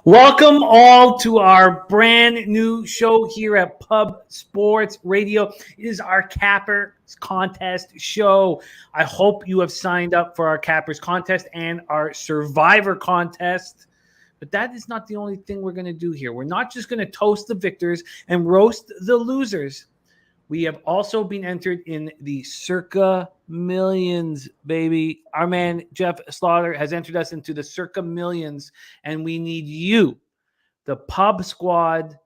Welcome all to our brand new show here at Pub Sports Radio. It is our Cappers Contest show. I hope you have signed up for our Cappers Contest and our Survivor Contest. But that is not the only thing we're going to do here. We're not just going to toast the victors and roast the losers. We have also been entered in the Circa Millions, baby. Our man, Jeff Slaughter, has entered us into the Circa Millions, and we need you, the Pub Squad,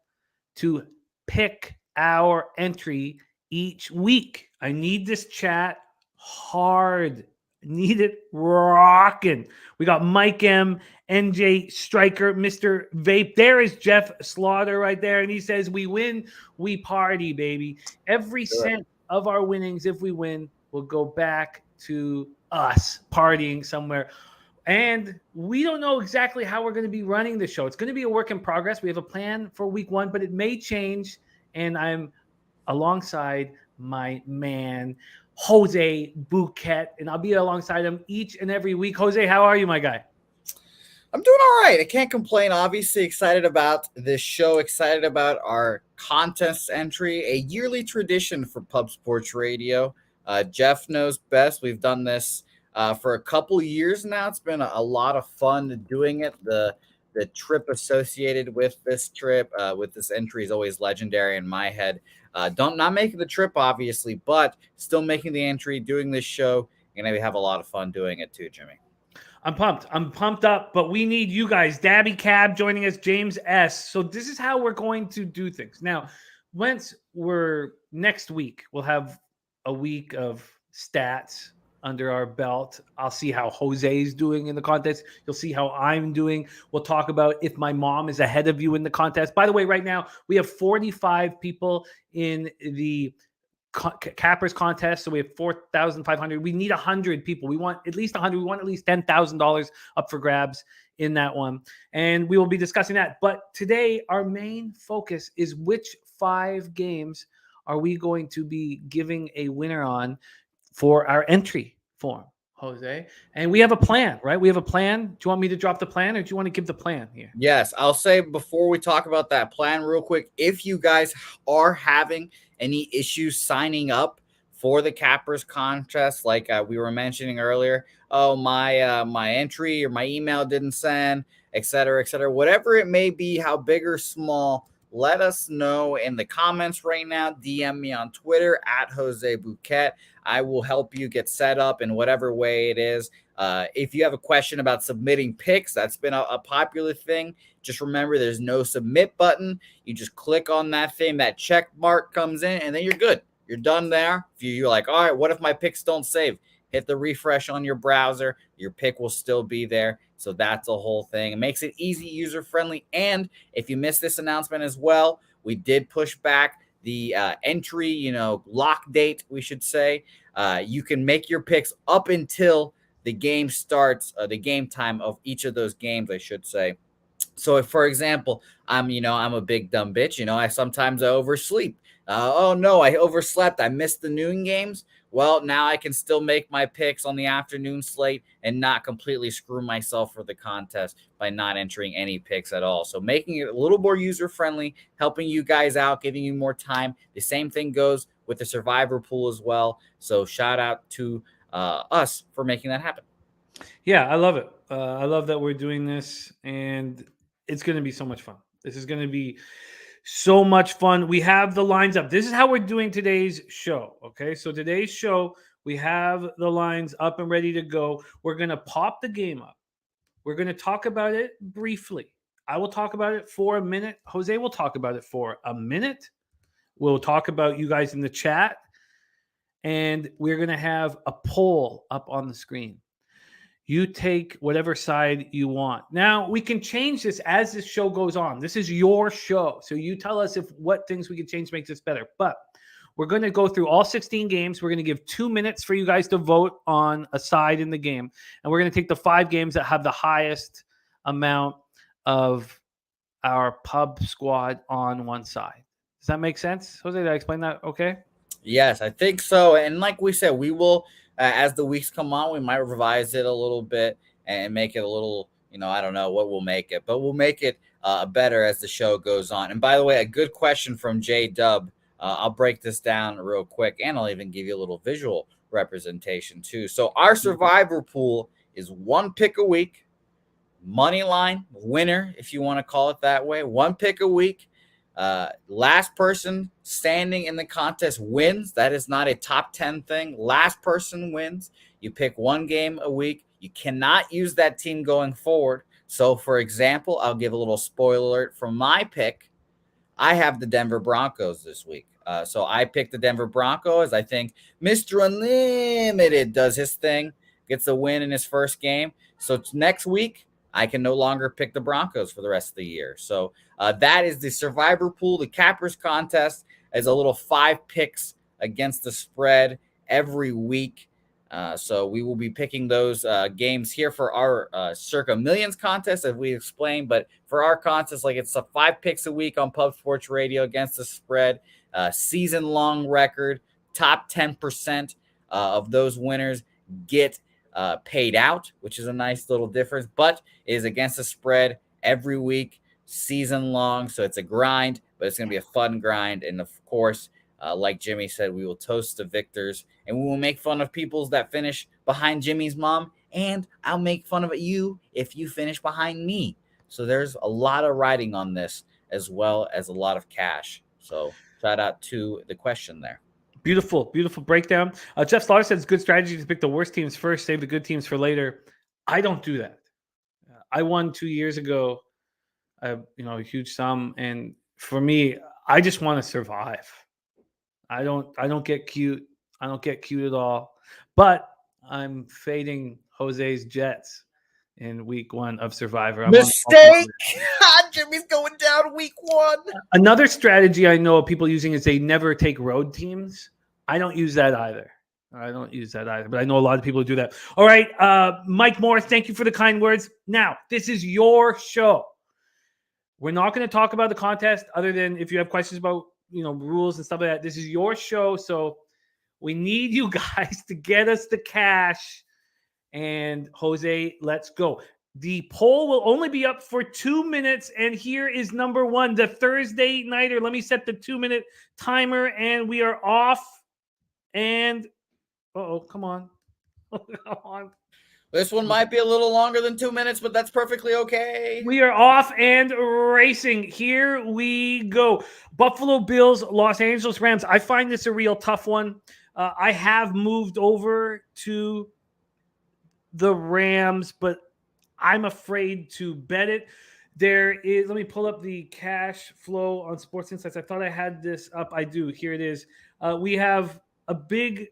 to pick our entry each week. I need this chat hard. Need it rocking. We got Mike M, NJ Striker, Mr. Vape. There is Jeff Slaughter right there. And he says, we win, we party, baby. Every cent of our winnings, if we win, will go back to us partying somewhere. And we don't know exactly how we're going to be running the show. It's going to be a work in progress. We have a plan for week one, but it may change. And I'm alongside my man, Jose Bouquet, and I'll be alongside him each and every week. Jose, how are you, my guy? I'm doing all right. I can't complain. Obviously excited about this show, excited about our contest entry, a yearly tradition for Pub Sports Radio. Jeff knows best. We've done this for a couple years now. It's been a lot of fun doing it. The trip associated with this trip, with this entry, is always legendary in my head. Not making the trip, obviously, but still making the entry, doing this show, and we have a lot of fun doing it too, Jimmy. I'm pumped. I'm pumped up, but we need you guys. Dabby Cab joining us, James S. So this is how we're going to do things. Now, once next week, we'll have a week of stats under our belt. I'll see how Jose's doing in the contest. You'll see how I'm doing. We'll talk about if my mom is ahead of you in the contest. By the way, right now, we have 45 people in the Cappers Contest. So we have 4,500. We need 100 people. We want at least 100. We want at least $10,000 up for grabs in that one. And we will be discussing that. But today, our main focus is which 5 games are we going to be giving a winner on for our entry form, Jose. And we have a plan, right? We have a plan. Do you want me to drop the plan, or do you want to give the plan here? Yes, I'll say before we talk about that plan real quick, if you guys are having any issues signing up for the Cappers Contest, like we were mentioning earlier, my entry or my email didn't send, et cetera, whatever it may be, how big or small, let us know in the comments right now. DM me on Twitter at Jose Bouquet. I will help you get set up in whatever way it is. If you have a question about submitting picks, that's been a popular thing. Just remember, there's no submit button. You just click on that thing, that check mark comes in, and then you're good. You're done there. If you're like, all right, what if my picks don't save? Hit the refresh on your browser. Your pick will still be there. So that's the whole thing. It makes it easy, user-friendly. And if you missed this announcement as well, we did push back the entry, lock date, we should say. You can make your picks up until the game starts, the game time of each of those games, I should say. So if, for example, I'm a big dumb bitch, I sometimes oversleep. Oh no, I overslept. I missed the noon games. Well, now I can still make my picks on the afternoon slate and not completely screw myself for the contest by not entering any picks at all. So making it a little more user-friendly, helping you guys out, giving you more time. The same thing goes with the Survivor pool as well. So shout out to us for making that happen. Yeah, I love it. I love that we're doing this, and it's going to be so much fun. This is going to be so much fun. We have the lines up. This is how we're doing today's show. Okay. So today's show, we have the lines up and ready to go. We're going to pop the game up. We're going to talk about it briefly. I will talk about it for a minute. Jose will talk about it for a minute. We'll talk about you guys in the chat. And we're going to have a poll up on the screen. You take whatever side you want. Now, we can change this as this show goes on. This is your show. So you tell us what things we can change to make this better. But we're going to go through all 16 games. We're going to give 2 minutes for you guys to vote on a side in the game. And we're going to take the 5 games that have the highest amount of our pub squad on one side. Does that make sense? Jose, did I explain that okay? Yes, I think so. And like we said, we will, as the weeks come on, we might revise it a little bit and make it a little, I don't know what we'll make it, but we'll make it better as the show goes on. And by the way, a good question from J Dub. I'll break this down real quick, and I'll even give you a little visual representation too. So our survivor pool is 1 pick a week, money line winner, if you want to call it that way. 1 pick a week. Last person standing in the contest wins. That is not a top 10 thing. Last person wins. You pick 1 game a week. You cannot use that team going forward. So, for example, I'll give a little spoiler alert from my pick. I have the Denver Broncos this week. So I picked the Denver Broncos. I think Mr. Unlimited does his thing, gets a win in his first game. So next week, I can no longer pick the Broncos for the rest of the year. So that is the survivor pool. The Cappers contest is a little 5 picks against the spread every week. So we will be picking those games here for our Circa Millions contest, as we explained. But for our contest, like it's a 5 picks a week on Pub Sports Radio against the spread, season-long record, top 10% of those winners get paid out, which is a nice little difference, but it is against the spread every week, season long. So it's a grind, but it's going to be a fun grind. And of course, like Jimmy said, we will toast the victors, and we will make fun of people that finish behind Jimmy's mom. And I'll make fun of you if you finish behind me. So there's a lot of riding on this, as well as a lot of cash. So shout out to the question there. Beautiful, beautiful breakdown. Jeff Slaughter said it's good strategy to pick the worst teams first, save the good teams for later. I don't do that. I won 2 years ago, a huge sum, and for me, I just want to survive. I don't get cute. I don't get cute at all. But I'm fading Jose's Jets in week 1 of Survivor. Mistake! Jimmy's going down week 1. Another strategy I know people using is they never take road teams. I don't use that either. But I know a lot of people who do that. All right, Mike Morris, thank you for the kind words. Now, this is your show. We're not going to talk about the contest other than if you have questions about rules and stuff like that. This is your show, so we need you guys to get us the cash. And Jose, let's go. The poll will only be up for 2 minutes, and here is number 1, the Thursday nighter. Let me set the 2-minute timer, and we are off. And come on. Come on. This one might be a little longer than 2 minutes, but that's perfectly okay. We are off and racing. Here we go. Buffalo Bills, Los Angeles Rams. I find this a real tough one. I have moved over to the Rams, but I'm afraid to bet it. There is, let me pull up the cash flow on Sports Insights. I thought I had this up. I do. Here it is. We have a big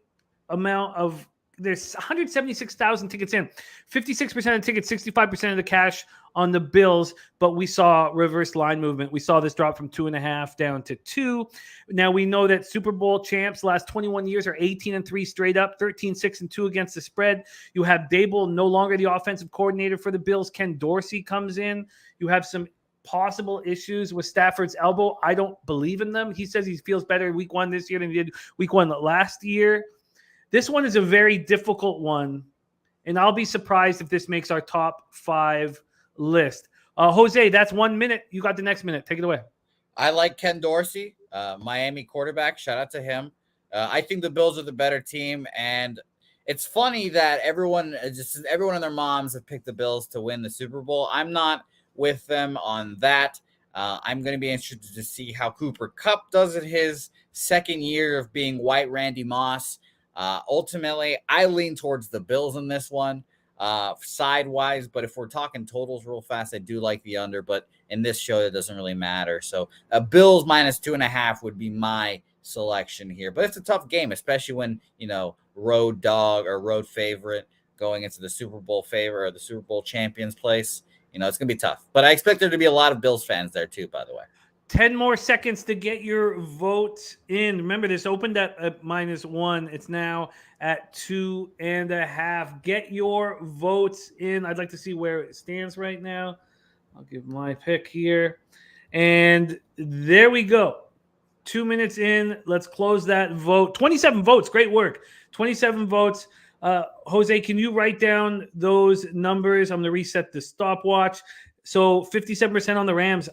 amount of, there's 176,000 tickets in, 56% of tickets, 65% of the cash on the Bills, but we saw reverse line movement. We saw this drop from 2.5 down to 2. Now we know that Super Bowl champs last 21 years are 18-3 straight up, 13-6-2 against the spread. You have Dable no longer the offensive coordinator for the Bills. Ken Dorsey comes in. You have some possible issues with Stafford's elbow. I don't believe in them. He says he feels better week 1 this year than he did week 1 last year. This one is a very difficult one, and I'll be surprised if this makes our top 5 list. Jose, that's 1 minute. You got the next minute. Take it away. I like Ken Dorsey, Miami quarterback. Shout out to him. I think the Bills are the better team, and it's funny that everyone and their moms have picked the Bills to win the Super Bowl. I'm not with them on that. I'm going to be interested to see how Cooper Kupp does in his second year of being white Randy Moss. Ultimately, I lean towards the Bills in this one, side-wise, but if we're talking totals real fast, I do like the under, but in this show, it doesn't really matter. So Bills minus 2.5 would be my selection here, but it's a tough game, especially when, road dog or road favorite going into the Super Bowl favor or the Super Bowl champions place. It's going to be tough, but I expect there to be a lot of Bills fans there too, by the way. 10 more seconds to get your votes in. Remember, this opened at -1. It's now at 2.5. Get your votes in. I'd like to see where it stands right now. I'll give my pick here. And there we go. 2 minutes in. Let's close that vote. 27 votes. Great work. 27 votes. Jose, can you write down those numbers? I'm going to reset the stopwatch. So 57% on the Rams.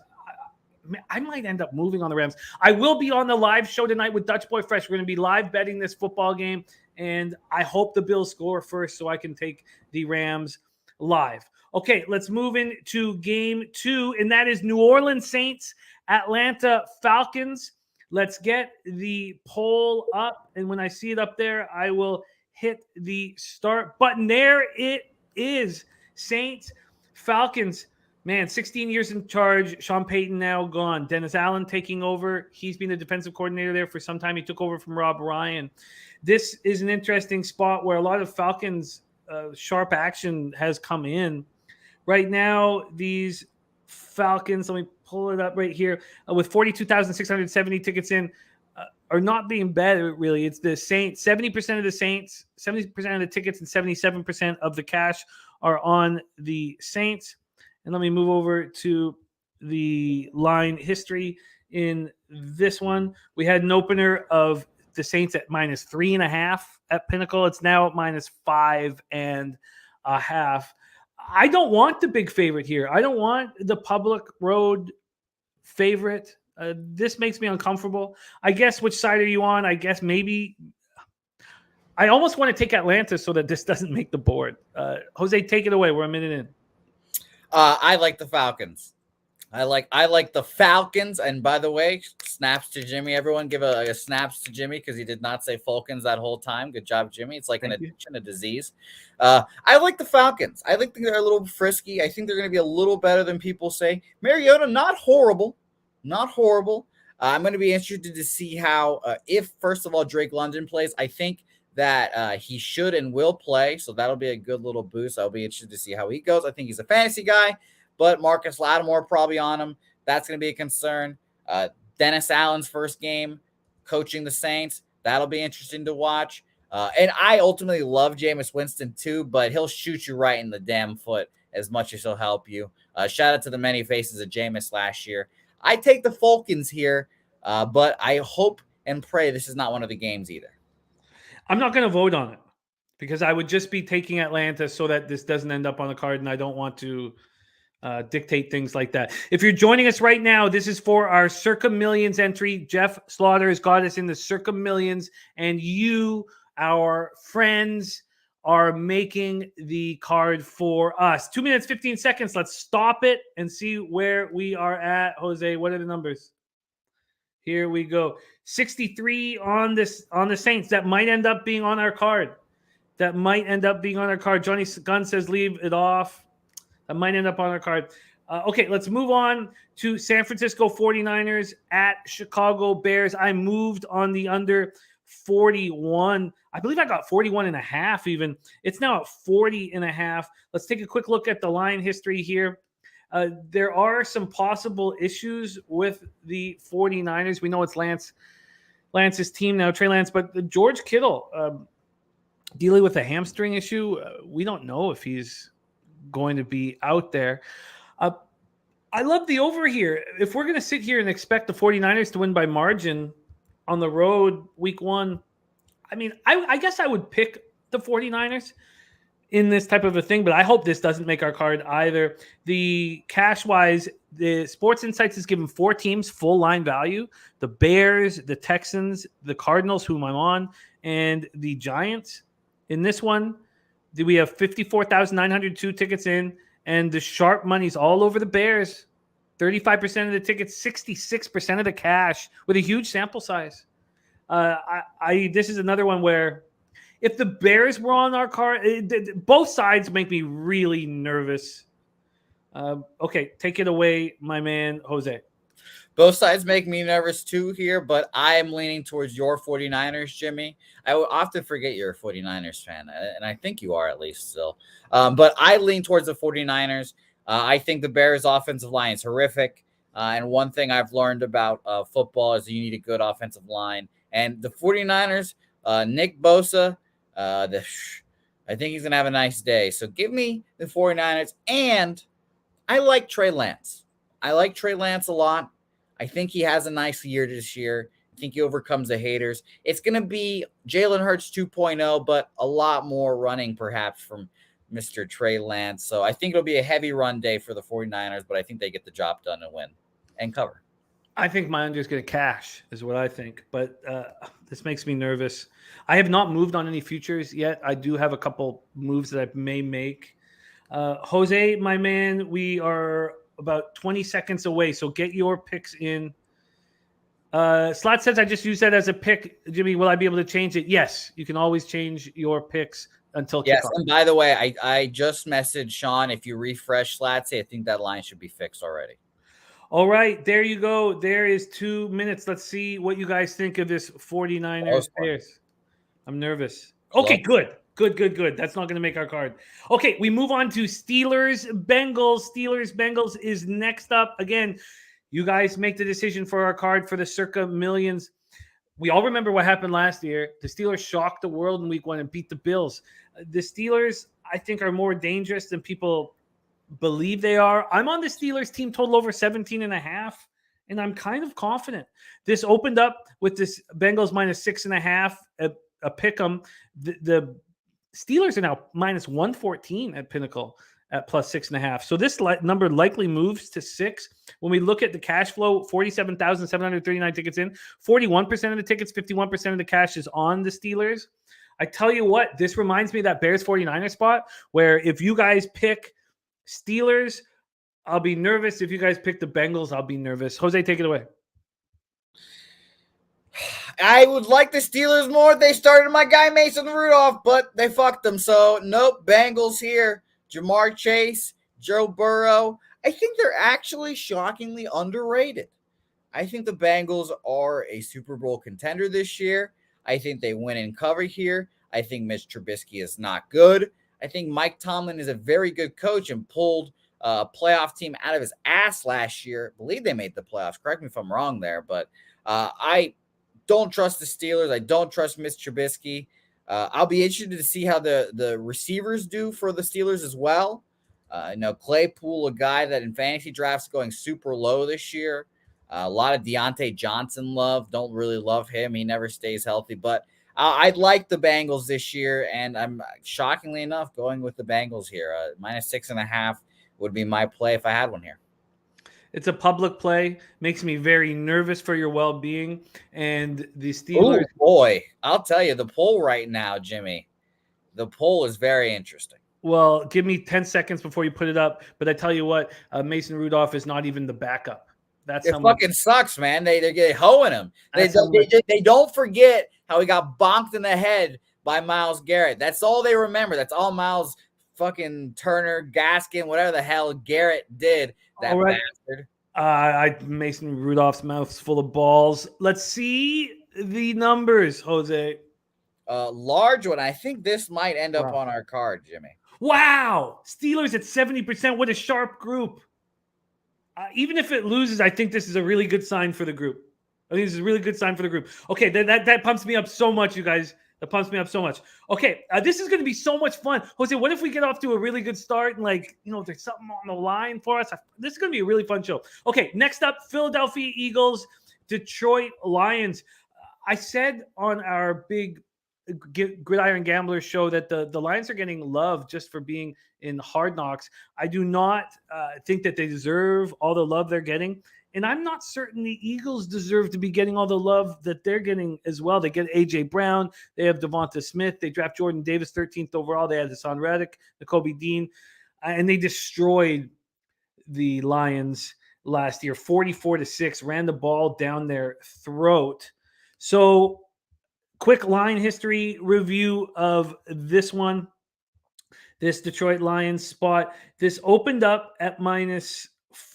I might end up moving on the Rams. I will be on the live show tonight with Dutch Boy Fresh. We're going to be live betting this football game, and I hope the Bills score first so I can take the Rams live. Okay, let's move into game 2, and that is New Orleans Saints, Atlanta Falcons. Let's get the poll up, and when I see it up there, I will hit the start button. There it is. Saints, Falcons. Man, 16 years in charge. Sean Payton now gone. Dennis Allen taking over. He's been the defensive coordinator there for some time. He took over from Rob Ryan. This is an interesting spot where a lot of Falcons sharp action has come in. Right now, these Falcons, let me pull it up right here, with 42,670 tickets in, are not being bet, really. It's the Saints. 70% of the Saints, 70% of the tickets, and 77% of the cash are on the Saints. And let me move over to the line history in this one. We had an opener of the Saints at -3.5 at Pinnacle. It's now at -5.5. I don't want the big favorite here. I don't want the public road favorite. This makes me uncomfortable. I guess which side are you on? I guess maybe I almost want to take Atlanta so that this doesn't make the board. Jose, take it away. We're a minute in. I like the Falcons. I like the Falcons. And by the way, snaps to Jimmy. Everyone give a snaps to Jimmy because he did not say Falcons that whole time. Good job, Jimmy. It's like an addiction, a disease. I like the Falcons. I think they're a little frisky. I think they're going to be a little better than people say. Mariota, not horrible. Not horrible. I'm going to be interested to see how, if, first of all, Drake London plays. I think that he should and will play, so that'll be a good little boost. I'll be interested to see how he goes. I think he's a fantasy guy, but Marcus Lattimore probably on him. That's going to be a concern. Dennis Allen's first game coaching the Saints. That'll be interesting to watch. And I ultimately love Jameis Winston too, but he'll shoot you right in the damn foot as much as he'll help you. Shout out to the many faces of Jameis last year. I take the Falcons here, but I hope and pray this is not one of the games either. I'm not going to vote on it because I would just be taking Atlanta so that this doesn't end up on the card, and I don't want to dictate things like that. If you're joining us right now, this is for our Circa Millions entry. Jeff Slaughter has got us in the Circa Millions, and you, our friends, are making the card for us. 2 minutes, 15 seconds. Let's stop it and see where we are at. Jose, what are the numbers? Here we go. 63 on the Saints. That might end up being on our card. Johnny Gunn says leave it off. That might end up on our card. Okay, let's move on to San Francisco 49ers at Chicago Bears. I moved on the under 41. I believe I got 41.5 even. It's now at 40.5. Let's take a quick look at the line history here. There are some possible issues with the 49ers. We know it's Lance's team now, Trey Lance, but George Kittle dealing with a hamstring issue. We don't know if he's going to be out there. I love the over here. If we're going to sit here and expect the 49ers to win by margin on the road week 1, I mean, I guess I would pick the 49ers in this type of a thing, but I hope this doesn't make our card either. The cash-wise, the Sports Insights has given 4 teams full line value: the Bears, the Texans, the Cardinals, whom I'm on, and the Giants. In this one, we have 54,902 tickets in, and the sharp money's all over the Bears. 35% of the tickets, 66% of the cash, with a huge sample size. This is another one where if the Bears were on our card, both sides make me really nervous. Okay, take it away, my man, Jose. Both sides make me nervous too here, but I am leaning towards your 49ers, Jimmy. I often forget you're a 49ers fan, and I think you are at least still. But I lean towards the 49ers. I think the Bears' offensive line is horrific. And one thing I've learned about football is you need a good offensive line. And the 49ers, Nick Bosa, I think he's going to have a nice day. So give me the 49ers. And I like Trey Lance. I like Trey Lance a lot. I think he has a nice year this year. I think he overcomes the haters. It's going to be Jalen Hurts 2.0, but a lot more running perhaps from Mr. Trey Lance. So I think it'll be a heavy run day for the 49ers, but I think they get the job done and win and cover. I think my under is going to cash, is what I think. But this makes me nervous. I have not moved on any futures yet. I do have a couple moves that I may make. Jose, my man, we are about 20 seconds away, so get your picks in. Slot says I just used that as a pick. Jimmy, will I be able to change it? Yes, you can always change your picks until yes. kickoff. And by the way, I just messaged Sean. If you refresh Slatsy, I think that line should be fixed already. All right, there you go. There is 2 minutes. Let's see what you guys think of this 49ers Bears. I'm nervous. Okay, good. That's not going to make our card. Okay, we move on to Steelers Bengals. Steelers Bengals is next up. Again, you guys make the decision for our card for the circa millions. We all remember what happened last year. The Steelers shocked the world in week 1 and beat the Bills. The Steelers, I think, are more dangerous than people believe they are. I'm on the Steelers team total over 17.5, and I'm kind of confident. This opened up with this Bengals minus 6.5, a pick 'em. The Steelers are now minus 114 at Pinnacle at plus 6.5. So this number likely moves to 6. When we look at the cash flow, 47,739 tickets in, 41% of the tickets, 51% of the cash is on the Steelers. I tell you what, this reminds me of that Bears 49er spot where if you guys pick Steelers, I'll be nervous. If you guys pick the Bengals, I'll be nervous. Jose, take it away. I would like the Steelers more. They started my guy Mason Rudolph, but they fucked them. So, nope, Bengals here. Jamar Chase, Joe Burrow. I think they're actually shockingly underrated. I think the Bengals are a Super Bowl contender this year. I think they win and cover here. I think Mitch Trubisky is not good. I think Mike Tomlin is a very good coach and pulled a playoff team out of his ass last year. I believe they made the playoffs. Correct me if I'm wrong there, but I don't trust the Steelers. I don't trust Mitch Trubisky. I'll be interested to see how the receivers do for the Steelers as well. Claypool, a guy that in fantasy drafts going super low this year. A lot of Deontay Johnson love. Don't really love him. He never stays healthy, but I'd like the Bengals this year, and I'm shockingly enough going with the Bengals here. Minus 6.5 would be my play if I had one here. It's a public play. Makes me very nervous for your well-being. And the Steelers. Oh, boy. I'll tell you, the poll right now, Jimmy, the poll is very interesting. Well, give me 10 seconds before you put it up. But I tell you what, Mason Rudolph is not even the backup. That's how fucking sucks, man. They're hoeing him. They don't forget how he got bonked in the head by Myles Garrett. That's all they remember. That's all Myles fucking Turner, Gaskin, whatever the hell Garrett did. That bastard. Mason Rudolph's mouth's full of balls. Let's see the numbers, Jose. Large one. I think this might end up on our card, Jimmy. Wow. Steelers at 70%. What a sharp group. Even if it loses, I think this is a really good sign for the group. Okay, that pumps me up so much, you guys. That pumps me up so much. Okay, this is going to be so much fun. Jose, what if we get off to a really good start and, there's something on the line for us? This is going to be a really fun show. Okay, next up, Philadelphia Eagles, Detroit Lions. I said on our big Gridiron Gambler show that the Lions are getting love just for being in Hard Knocks. I do not think that they deserve all the love they're getting. And I'm not certain the Eagles deserve to be getting all the love that they're getting as well. They get A.J. Brown. They have Devonta Smith. They draft Jordan Davis 13th overall. They had Hassan Reddick, Nakobe Dean. And they destroyed the Lions last year, 44-6, ran the ball down their throat. So quick line history review of this one. This Detroit Lions spot. This opened up at minus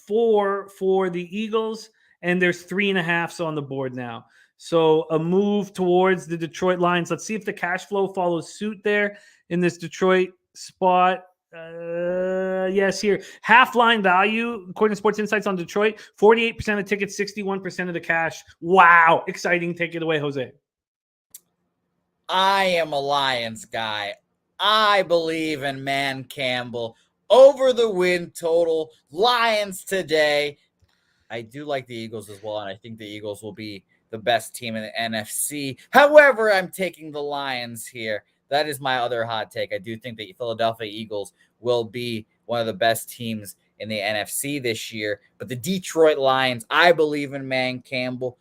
4 for the Eagles, and there's 3.5 on the board now. So a move towards the Detroit Lions. Let's see if the cash flow follows suit there in this Detroit spot. Yes, here. Half line value, according to Sports Insights on Detroit, 48% of tickets, 61% of the cash. Wow. Exciting. Take it away, Jose. I am a Lions guy. I believe in Man Campbell. Over the win total. Lions today. I do like the Eagles as well, and I think the Eagles will be the best team in the NFC. However, I'm taking the Lions here. that is my other hot take. I do think the Philadelphia Eagles will be one of the best teams in the NFC this year. But the Detroit Lions, I believe in Man Campbell.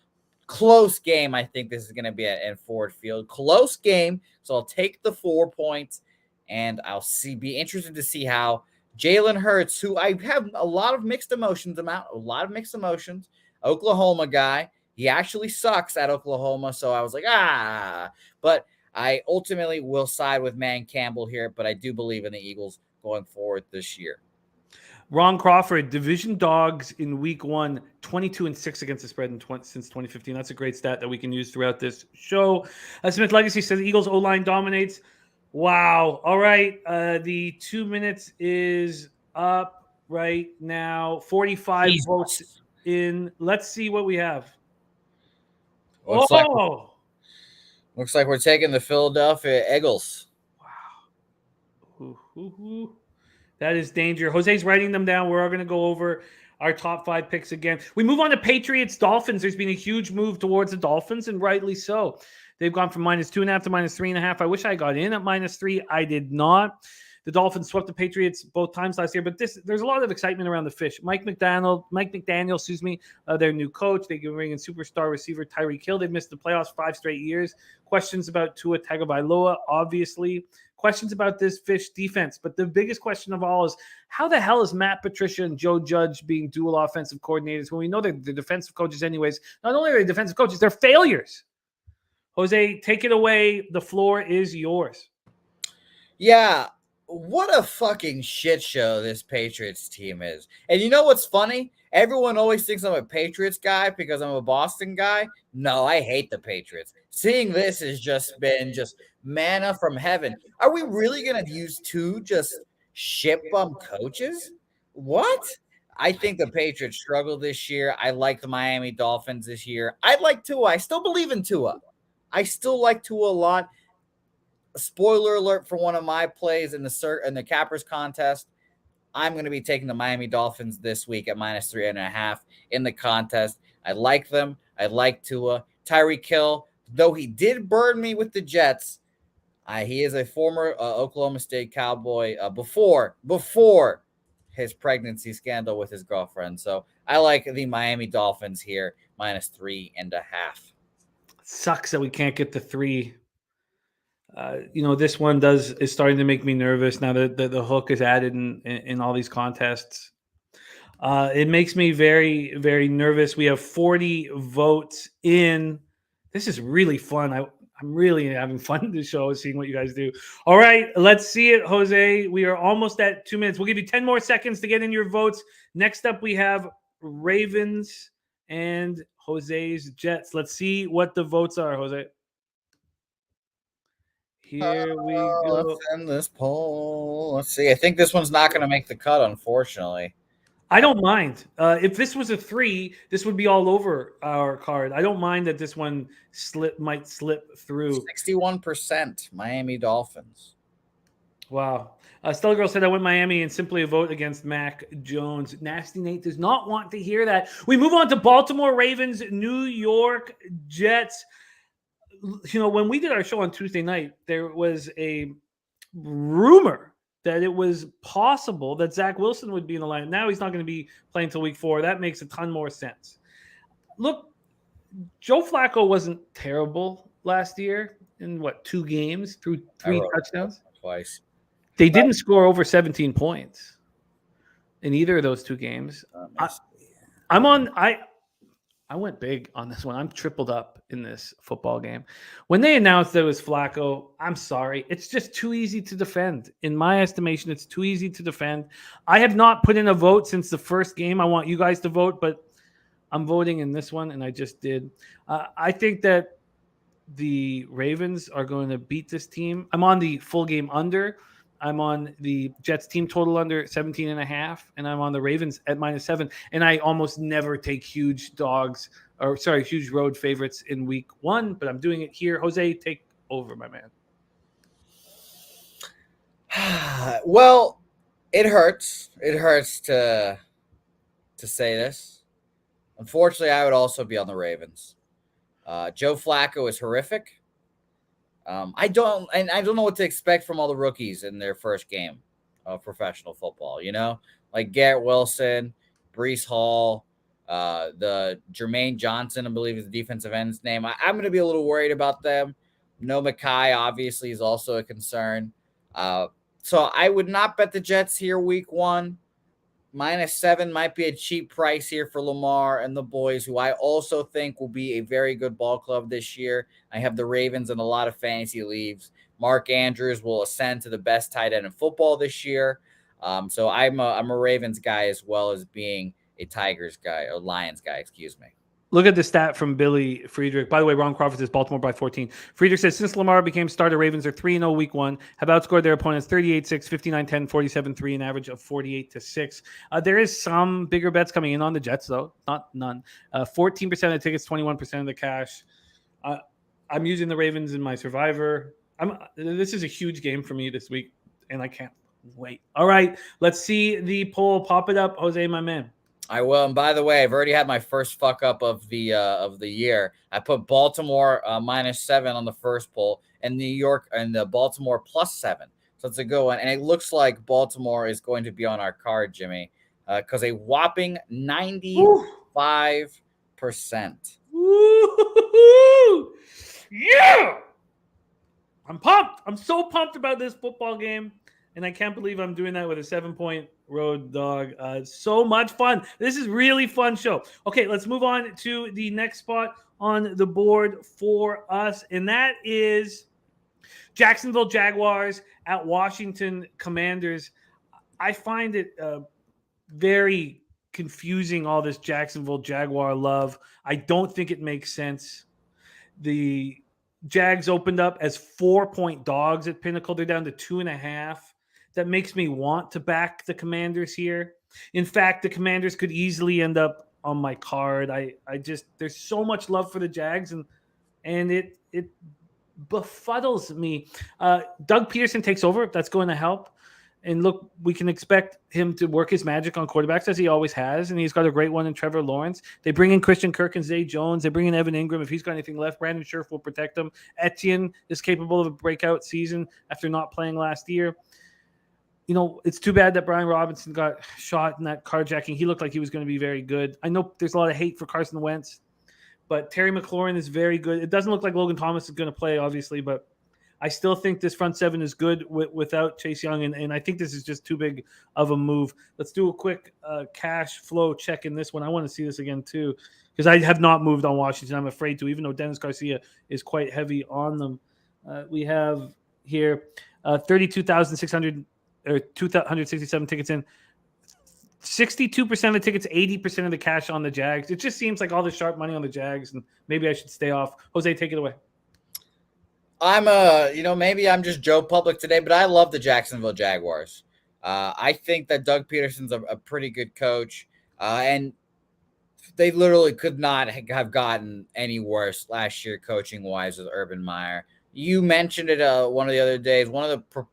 Close game. I think this is going to be at Ford Field. Close game. So I'll take the 4 points, and I'll be interested to see how Jalen Hurts, who I have a lot of mixed emotions about, Oklahoma guy. He actually sucks at Oklahoma, so I was like, but I ultimately will side with Man Campbell here, but I do believe in the Eagles going forward this year. Ron Crawford, division dogs in week 1, 22-6 against the spread since 2015. That's a great stat that we can use throughout this show. Smith Legacy says the Eagles O-line dominates. Wow. All right. The 2 minutes is up right now. 45 votes in. Let's see what we have. Looks like we're taking the Philadelphia Eagles. Wow. That is danger. Jose's writing them down. We're all going to go over our top 5 picks again. We move on to Patriots Dolphins. There's been a huge move towards the Dolphins, and rightly so. They've gone from -2.5 to -3.5. I wish I got in at -3. I did not. The Dolphins swept the Patriots both times last year, but there's a lot of excitement around the fish. Mike McDaniel, their new coach. They can bring in superstar receiver Tyreek Hill. They've missed the playoffs 5 straight years. Questions about Tua Tagovailoa, obviously. Questions about this fish defense. But the biggest question of all is, how the hell is Matt Patricia and Joe Judge being dual offensive coordinators when we know they're defensive coaches anyways? Not only are they defensive coaches, they're failures. Jose, take it away. The floor is yours. Yeah. What a fucking shit show this Patriots team is. And you know what's funny? Everyone always thinks I'm a Patriots guy because I'm a Boston guy. No, I hate the Patriots. Seeing this has just been manna from heaven. Are we really going to use 2 just shit bum coaches? What? I think the Patriots struggled this year. I like the Miami Dolphins this year. I like Tua. I still believe in Tua. I still like Tua a lot. Spoiler alert for one of my plays in the Cappers contest. I'm going to be taking the Miami Dolphins this week at -3.5 in the contest. I like them. I like Tua. Tyreek Hill, though he did burn me with the Jets, he is a former Oklahoma State Cowboy before his pregnancy scandal with his girlfriend. So I like the Miami Dolphins here, -3.5. Sucks that we can't get the 3. This one is starting to make me nervous now that the hook is added in all these contests. It makes me very, very nervous. We have 40 votes in. This is really fun. I'm really having fun in this show, seeing what you guys do. All right, let's see it, Jose. We are almost at 2 minutes. We'll give you 10 more seconds to get in your votes. Next up, we have Ravens and Jose's Jets. Let's see what the votes are, Jose. Here we go. Let's end this poll. Let's see. I think this one's not going to make the cut, unfortunately. I don't mind. If this was a 3, this would be all over our card. I don't mind that this one might slip through. 61% Miami Dolphins. Wow. Stella Girl said I went Miami and simply a vote against Mac Jones. Nasty Nate does not want to hear that. We move on to Baltimore Ravens, New York Jets. When we did our show on Tuesday night, there was a rumor that it was possible that Zach Wilson would be in the line. Now he's not going to be playing until week 4. That makes a ton more sense. Look, Joe Flacco wasn't terrible last year in 2 games, threw 3 touchdowns. Twice. They didn't score over 17 points in either of those 2 games. I went big on this one. I'm tripled up in this football game. When they announced that it was Flacco, I'm sorry. It's just too easy to defend. In my estimation, it's too easy to defend. I have not put in a vote since the first game. I want you guys to vote, but I'm voting in this one, and I just did. I think that the Ravens are going to beat this team. I'm on the full game under. I'm on the Jets team total under 17.5, and I'm on the Ravens at -7. And I almost never take huge road favorites in week 1, but I'm doing it here. Jose, take over, my man. Well, it hurts. It hurts to say this. Unfortunately, I would also be on the Ravens. Joe Flacco is horrific. I don't know what to expect from all the rookies in their first game of professional football. Like Garrett Wilson, Brees Hall, the Jermaine Johnson, I believe is the defensive end's name. I'm going to be a little worried about them. No Mackay obviously is also a concern. So I would not bet the Jets here week 1. -7 might be a cheap price here for Lamar and the boys, who I also think will be a very good ball club this year. I have the Ravens in a lot of fantasy leagues. Mark Andrews will ascend to the best tight end in football this year. So I'm a Ravens guy as well as being a Tigers guy, or Lions guy, excuse me. Look at the stat from Billy Friedrich. By the way, Ron Crawford says Baltimore by 14. Friedrich says, since Lamar became starter, Ravens are 3-0 week 1, have outscored their opponents 38-6, 59-10, 47-3, an average of 48-6. There is some bigger bets coming in on the Jets, though. Not none. 14% of the tickets, 21% of the cash. I'm using the Ravens in my Survivor. This is a huge game for me this week, and I can't wait. All right, let's see the poll. Pop it up, Jose, my man. I will. And by the way, I've already had my first fuck up of the year. I put Baltimore -7 on the first poll, and New York and the Baltimore +7. So it's a good one. And it looks like Baltimore is going to be on our card, Jimmy, because a whopping 95%. Woo! Yeah! I'm pumped. I'm so pumped about this football game. And I can't believe I'm doing that with a 7-point road dog. So much fun. This is really fun show. Okay, let's move on to the next spot on the board for us. And that is Jacksonville Jaguars at Washington Commanders. I find it very confusing, all this Jacksonville Jaguar love. I don't think it makes sense. The Jags opened up as 4-point dogs at Pinnacle. They're down to 2.5. That makes me want to back the Commanders here. In fact, the Commanders could easily end up on my card. I just, there's so much love for the Jags, and it befuddles me. Doug Peterson takes over. That's going to help. And look, we can expect him to work his magic on quarterbacks as he always has, and he's got a great one in Trevor Lawrence. They bring in Christian Kirk and Zay Jones. They bring in Evan Ingram if he's got anything left. Brandon Scherf will protect him. Etienne is capable of a breakout season after not playing last year. It's too bad that Brian Robinson got shot in that carjacking. He looked like he was going to be very good. I know there's a lot of hate for Carson Wentz, but Terry McLaurin is very good. It doesn't look like Logan Thomas is going to play, obviously, but I still think this front seven is good without Chase Young, and I think this is just too big of a move. Let's do a quick cash flow check in this one. I want to see this again, too, because I have not moved on Washington. I'm afraid to, even though Dennis Garcia is quite heavy on them. We have here 32,600 or 267 tickets in. 62% of the tickets, 80% of the cash on the Jags. It just seems like all the sharp money on the Jags, and maybe I should stay off. Jose, take it away. I'm maybe I'm just Joe Public today, but I love the Jacksonville Jaguars. I think that Doug Peterson's a pretty good coach, and they literally could not have gotten any worse last year coaching wise with Urban Meyer. You mentioned it one of the other days,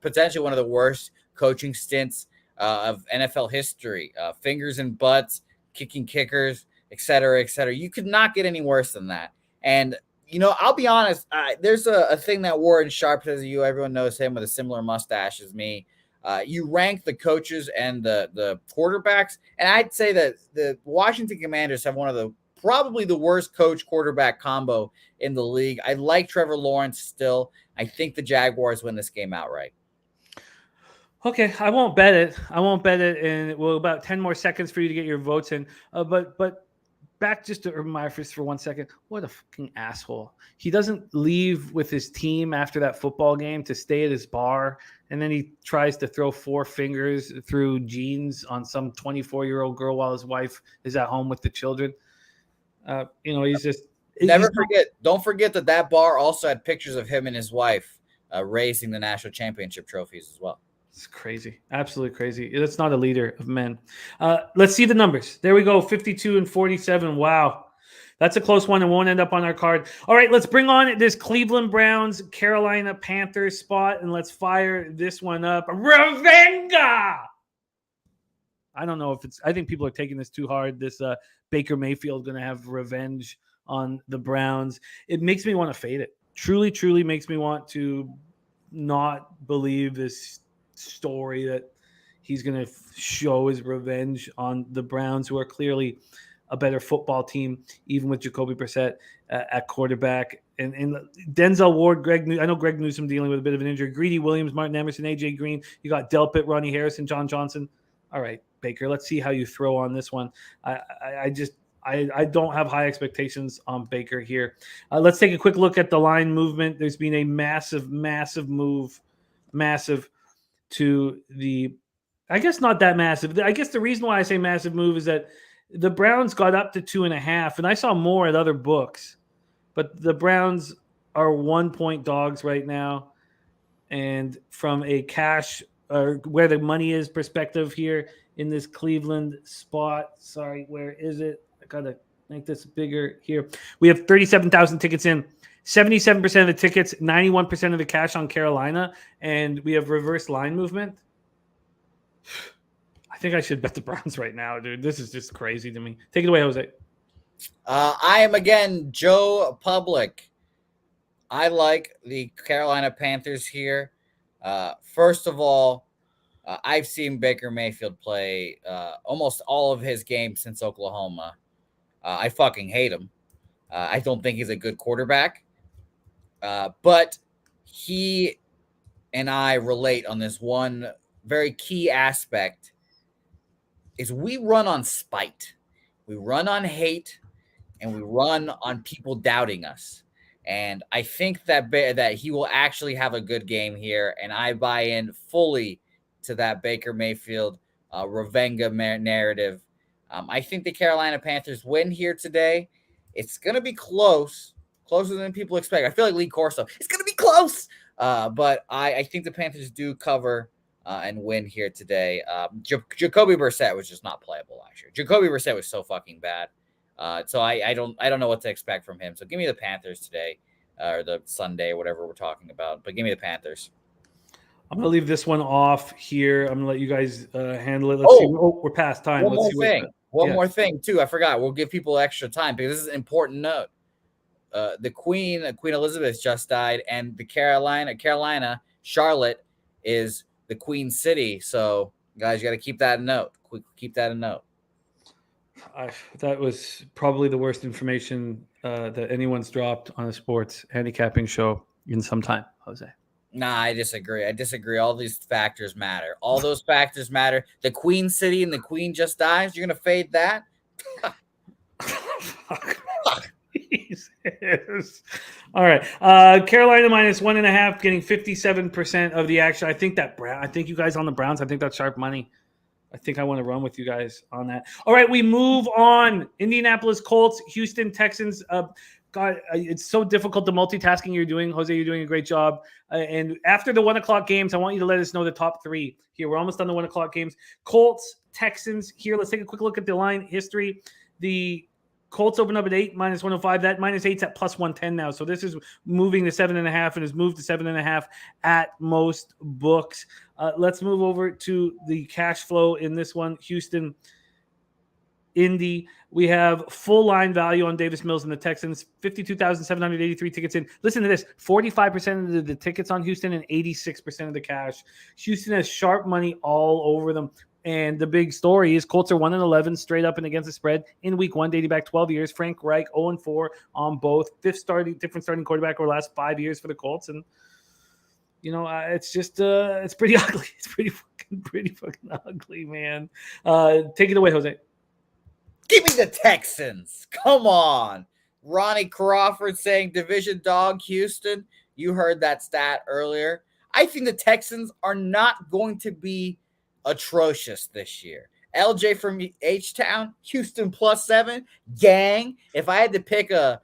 potentially one of the worst coaching stints of NFL history. Fingers in butts, kicking kickers, et cetera, et cetera. You could not get any worse than that. And I'll be honest. There's a thing that Warren Sharp says to you. Everyone knows him with a similar mustache as me. You rank the coaches and the quarterbacks, and I'd say that the Washington Commanders have one of probably the worst coach quarterback combo in the league. I like Trevor Lawrence still. I think the Jaguars win this game outright. Okay, I won't bet it. And it will about 10 more seconds for you to get your votes in. But back just to Urban Meyer for 1 second. What a fucking asshole. He doesn't leave with his team after that football game to stay at his bar, and then he tries to throw 4 fingers through jeans on some 24-year-old girl while his wife is at home with the children. He's just... Don't forget that bar also had pictures of him and his wife raising the national championship trophies as well. It's crazy. Absolutely crazy. That's not a leader of men. Let's see the numbers. There we go. 52 and 47. Wow. That's a close one and won't end up on our card. All right, let's bring on this Cleveland Browns, Carolina Panthers spot, and let's fire this one up. Revenga! I don't know if I think people are taking this too hard. This Baker Mayfield going to have revenge on the Browns. It makes me want to fade it. truly makes me want to not believe this story that he's going to show his revenge on the Browns, who are clearly a better football team, even with Jacoby Brissett at quarterback. And Denzel Ward, I know Greg Newsome dealing with a bit of an injury. Greedy Williams, Martin Emerson, AJ Green. You got Delpit, Ronnie Harrison, John Johnson. All right, Baker, let's see how you throw on this one. I don't have high expectations on Baker here. Let's take a quick look at the line movement. There's been a massive move to the, I guess not that massive. I guess the reason why I say massive move is that the Browns got up to 2.5, and I saw more at other books, but the Browns are 1-point dogs right now. And from a cash or where the money is perspective here in this Cleveland spot, sorry, where is it? I got to make this bigger here. We have 37,000 tickets in. 77% of the tickets, 91% of the cash on Carolina, and we have reverse line movement. I think I should bet the Browns right now, dude. This is just crazy to me. Take it away, Jose. I am, again, Joe Public. I like the Carolina Panthers here. First of all, I've seen Baker Mayfield play almost all of his games since Oklahoma. I fucking hate him. I don't think he's a good quarterback. But he and I relate on this one very key aspect is we run on spite. We run on hate, and we run on people doubting us. And I think that he will actually have a good game here, and I buy in fully to that Baker Mayfield Revenga narrative. I think the Carolina Panthers win here today. It's going to be closer than people expect. I feel like Lee Corso. It's going to be close, but I think the Panthers do cover and win here today. Jacoby Brissett was just not playable last year. Jacoby Brissett was so fucking bad. So I don't know what to expect from him. So give me the Panthers today, or the Sunday, whatever we're talking about. But give me the Panthers. I'm going to leave this one off here. I'm going to let you guys handle it. Let's see. Oh, we're past time. One more thing, too. I forgot. We'll give people extra time because this is an important note. The Queen Elizabeth just died, and the Carolina, Charlotte is the Queen City. So, guys, you got to keep that in note. Keep that in note. That was probably the worst information that anyone's dropped on a sports handicapping show in some time, Jose. Nah, I disagree. All these factors matter. All those factors matter. The Queen City and the Queen just dies. You're going to fade that? Jesus. All right. Carolina minus 1.5, getting 57% of the action. I think you guys on the Browns, I think that's sharp money. I think I want to run with you guys on that. All right, we move on. Indianapolis Colts, Houston Texans. God, it's so difficult, the multitasking you're doing. Jose, you're doing a great job. And after the 1 o'clock games, I want you to let us know the top three here. We're almost on the 1 o'clock games. Colts, Texans here. Let's take a quick look at the line history. The Colts open up at 8, minus 105. That minus 8's at plus 110 now. So this is moving to 7.5 and has moved to 7.5 at most books. Let's move over to the cash flow in this one. Houston, Indy. We have full line value on Davis Mills and the Texans. 52,783 tickets in. Listen to this. 45% of the tickets on Houston and 86% of the cash. Houston has sharp money all over them. And the big story is Colts are 1-11 straight up and against the spread in week 1, dating back 12 years. Frank Reich 0-4 on both. Different starting quarterback over the last 5 years for the Colts. And, you know, it's just, it's pretty ugly. It's pretty fucking ugly, man. Take it away, Jose. Give me the Texans. Come on. Ronnie Crawford saying division dog Houston. You heard that stat earlier. I think the Texans are not going to be atrocious this year. LJ from H-Town, Houston +7, gang. If I had to pick a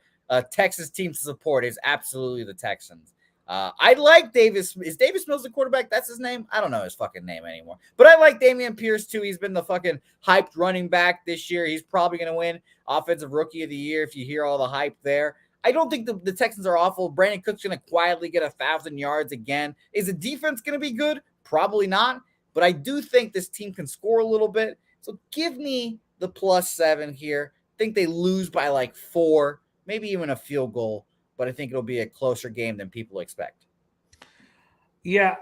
Texas team to support, it's absolutely the Texans. I like Davis. Is Davis Mills the quarterback? That's his name? I don't know his fucking name anymore. But I like Dameon Pierce, too. He's been the fucking hyped running back this year. He's probably going to win Offensive Rookie of the Year if you hear all the hype there. I don't think the Texans are awful. Brandon Cook's going to quietly get 1,000 yards again. Is the defense going to be good? Probably not. But I do think this team can score a little bit. So give me the +7 here. I think they lose by like 4, maybe even a field goal. but I think it'll be a closer game than people expect. Yeah,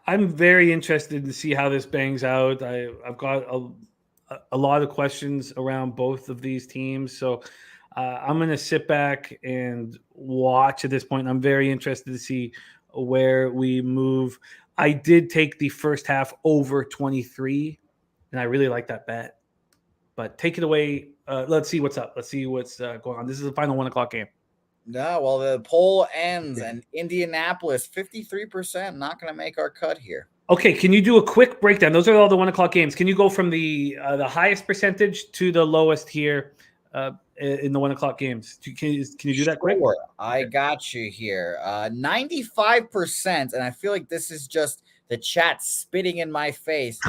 I'm very interested to see how this bangs out. I've got a lot of questions around both of these teams, so I'm going to sit back and watch at this point. I'm very interested to see where we move. I did take the first half over 23, and I really like that bet. But take it away. Let's see what's up. Let's see what's going on. This is the final 1:00 game. No, well, the poll ends and Indianapolis 53% not going to make our cut here. Okay, can you do a quick breakdown? Those are all the 1:00 games. Can you go from the highest percentage to the lowest here in the 1:00 games? Can you do that quick? Sure, I got you here. 95%, and I feel like this is just the chat spitting in my face.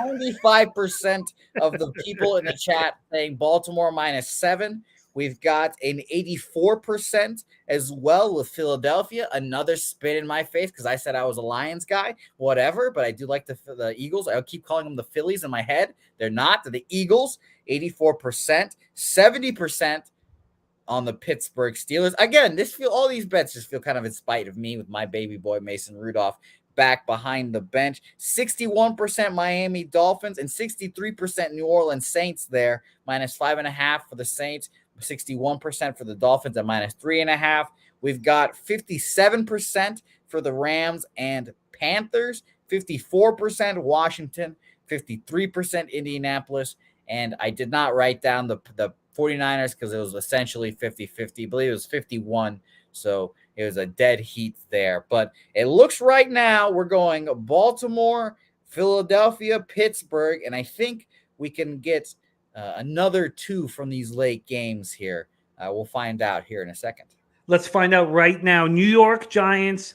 95% of the people in the chat saying Baltimore -7. We've got an 84% as well with Philadelphia. Another spit in my face because I said I was a Lions guy. Whatever, but I do like the Eagles. I'll keep calling them the Phillies in my head. They're not. They're the Eagles. 84%. 70% on the Pittsburgh Steelers. Again, all these bets just feel kind of in spite of me with my baby boy Mason Rudolph back behind the bench. 61% Miami Dolphins and 63% New Orleans Saints there. -5.5 for the Saints. 61% for the Dolphins at -3.5. We've got 57% for the Rams and Panthers, 54% Washington, 53% Indianapolis, and I did not write down the 49ers because it was essentially 50-50. I believe it was 51, so it was a dead heat there. But it looks right now we're going Baltimore, Philadelphia, Pittsburgh, and I think we can get another 2 from these late games here. We'll find out here in a second. Let's find out right now. New York Giants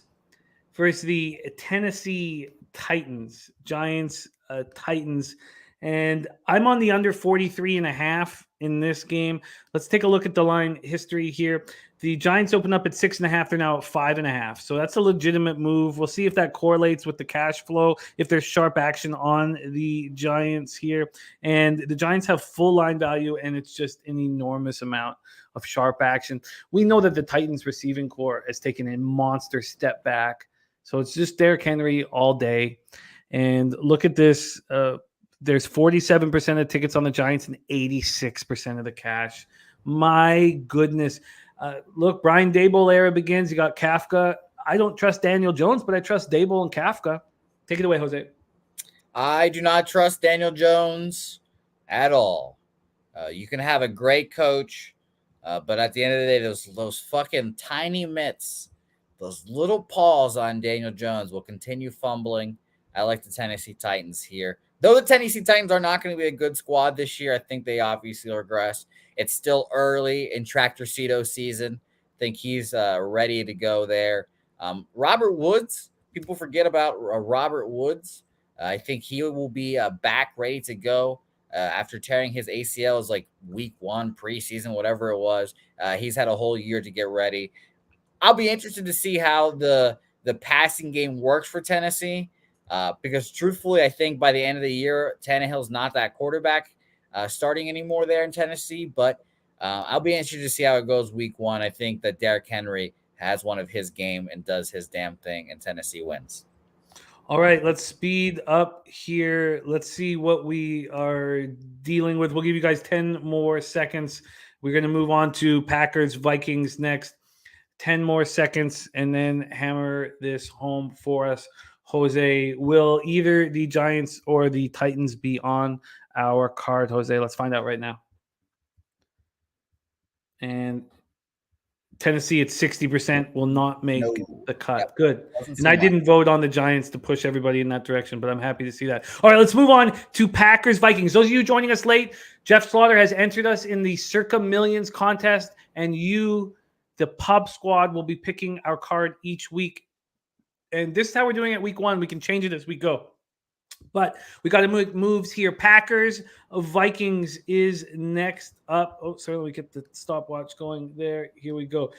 versus the Tennessee Titans. Giants, Titans. And I'm on the under 43.5 in this game. Let's take a look at the line history here. The Giants open up at 6.5. They're now at 5.5. So that's a legitimate move. We'll see if that correlates with the cash flow, if there's sharp action on the Giants here. And the Giants have full line value, and it's just an enormous amount of sharp action. We know that the Titans receiving core has taken a monster step back. So it's just Derrick Henry all day. And look at this. There's 47% of tickets on the Giants and 86% of the cash. My goodness. Look, Brian Daboll era begins. You got Kafka. I don't trust Daniel Jones, but I trust Daboll and Kafka. Take it away, Jose. I do not trust Daniel Jones at all. You can have a great coach, but at the end of the day, those fucking tiny mitts, those little paws on Daniel Jones will continue fumbling. I like the Tennessee Titans here. Though the Tennessee Titans are not going to be a good squad this year, I think they obviously regress. It's still early in Tractor Cito season. I think he's ready to go there. Robert Woods, people forget about Robert Woods. I think he will be back ready to go after tearing his ACLs like week 1 preseason, whatever it was. He's had a whole year to get ready. I'll be interested to see how the passing game works for Tennessee. Because truthfully, I think by the end of the year, Tannehill's not that quarterback starting anymore there in Tennessee. But I'll be interested to see how it goes week 1. I think that Derrick Henry has one of his game and does his damn thing, and Tennessee wins. All right, let's speed up here. Let's see what we are dealing with. We'll give you guys 10 more seconds. We're going to move on to Packers, Vikings next. 10 more seconds, and then hammer this home for us. Jose, will either the Giants or the Titans be on our card? Jose, let's find out right now. And Tennessee at 60% will not make the cut. Yep. Good. And I didn't vote on the Giants to push everybody in that direction, but I'm happy to see that. All right, let's move on to Packers Vikings. Those of you joining us late, Jeff Slaughter has entered us in the Circa Millions contest, and you, the pub squad, will be picking our card each week. And this is how we're doing it week 1. We can change it as we go. But we got to move moves here. Packers, Vikings is next up. Oh, sorry, we get the stopwatch going there. Here we go.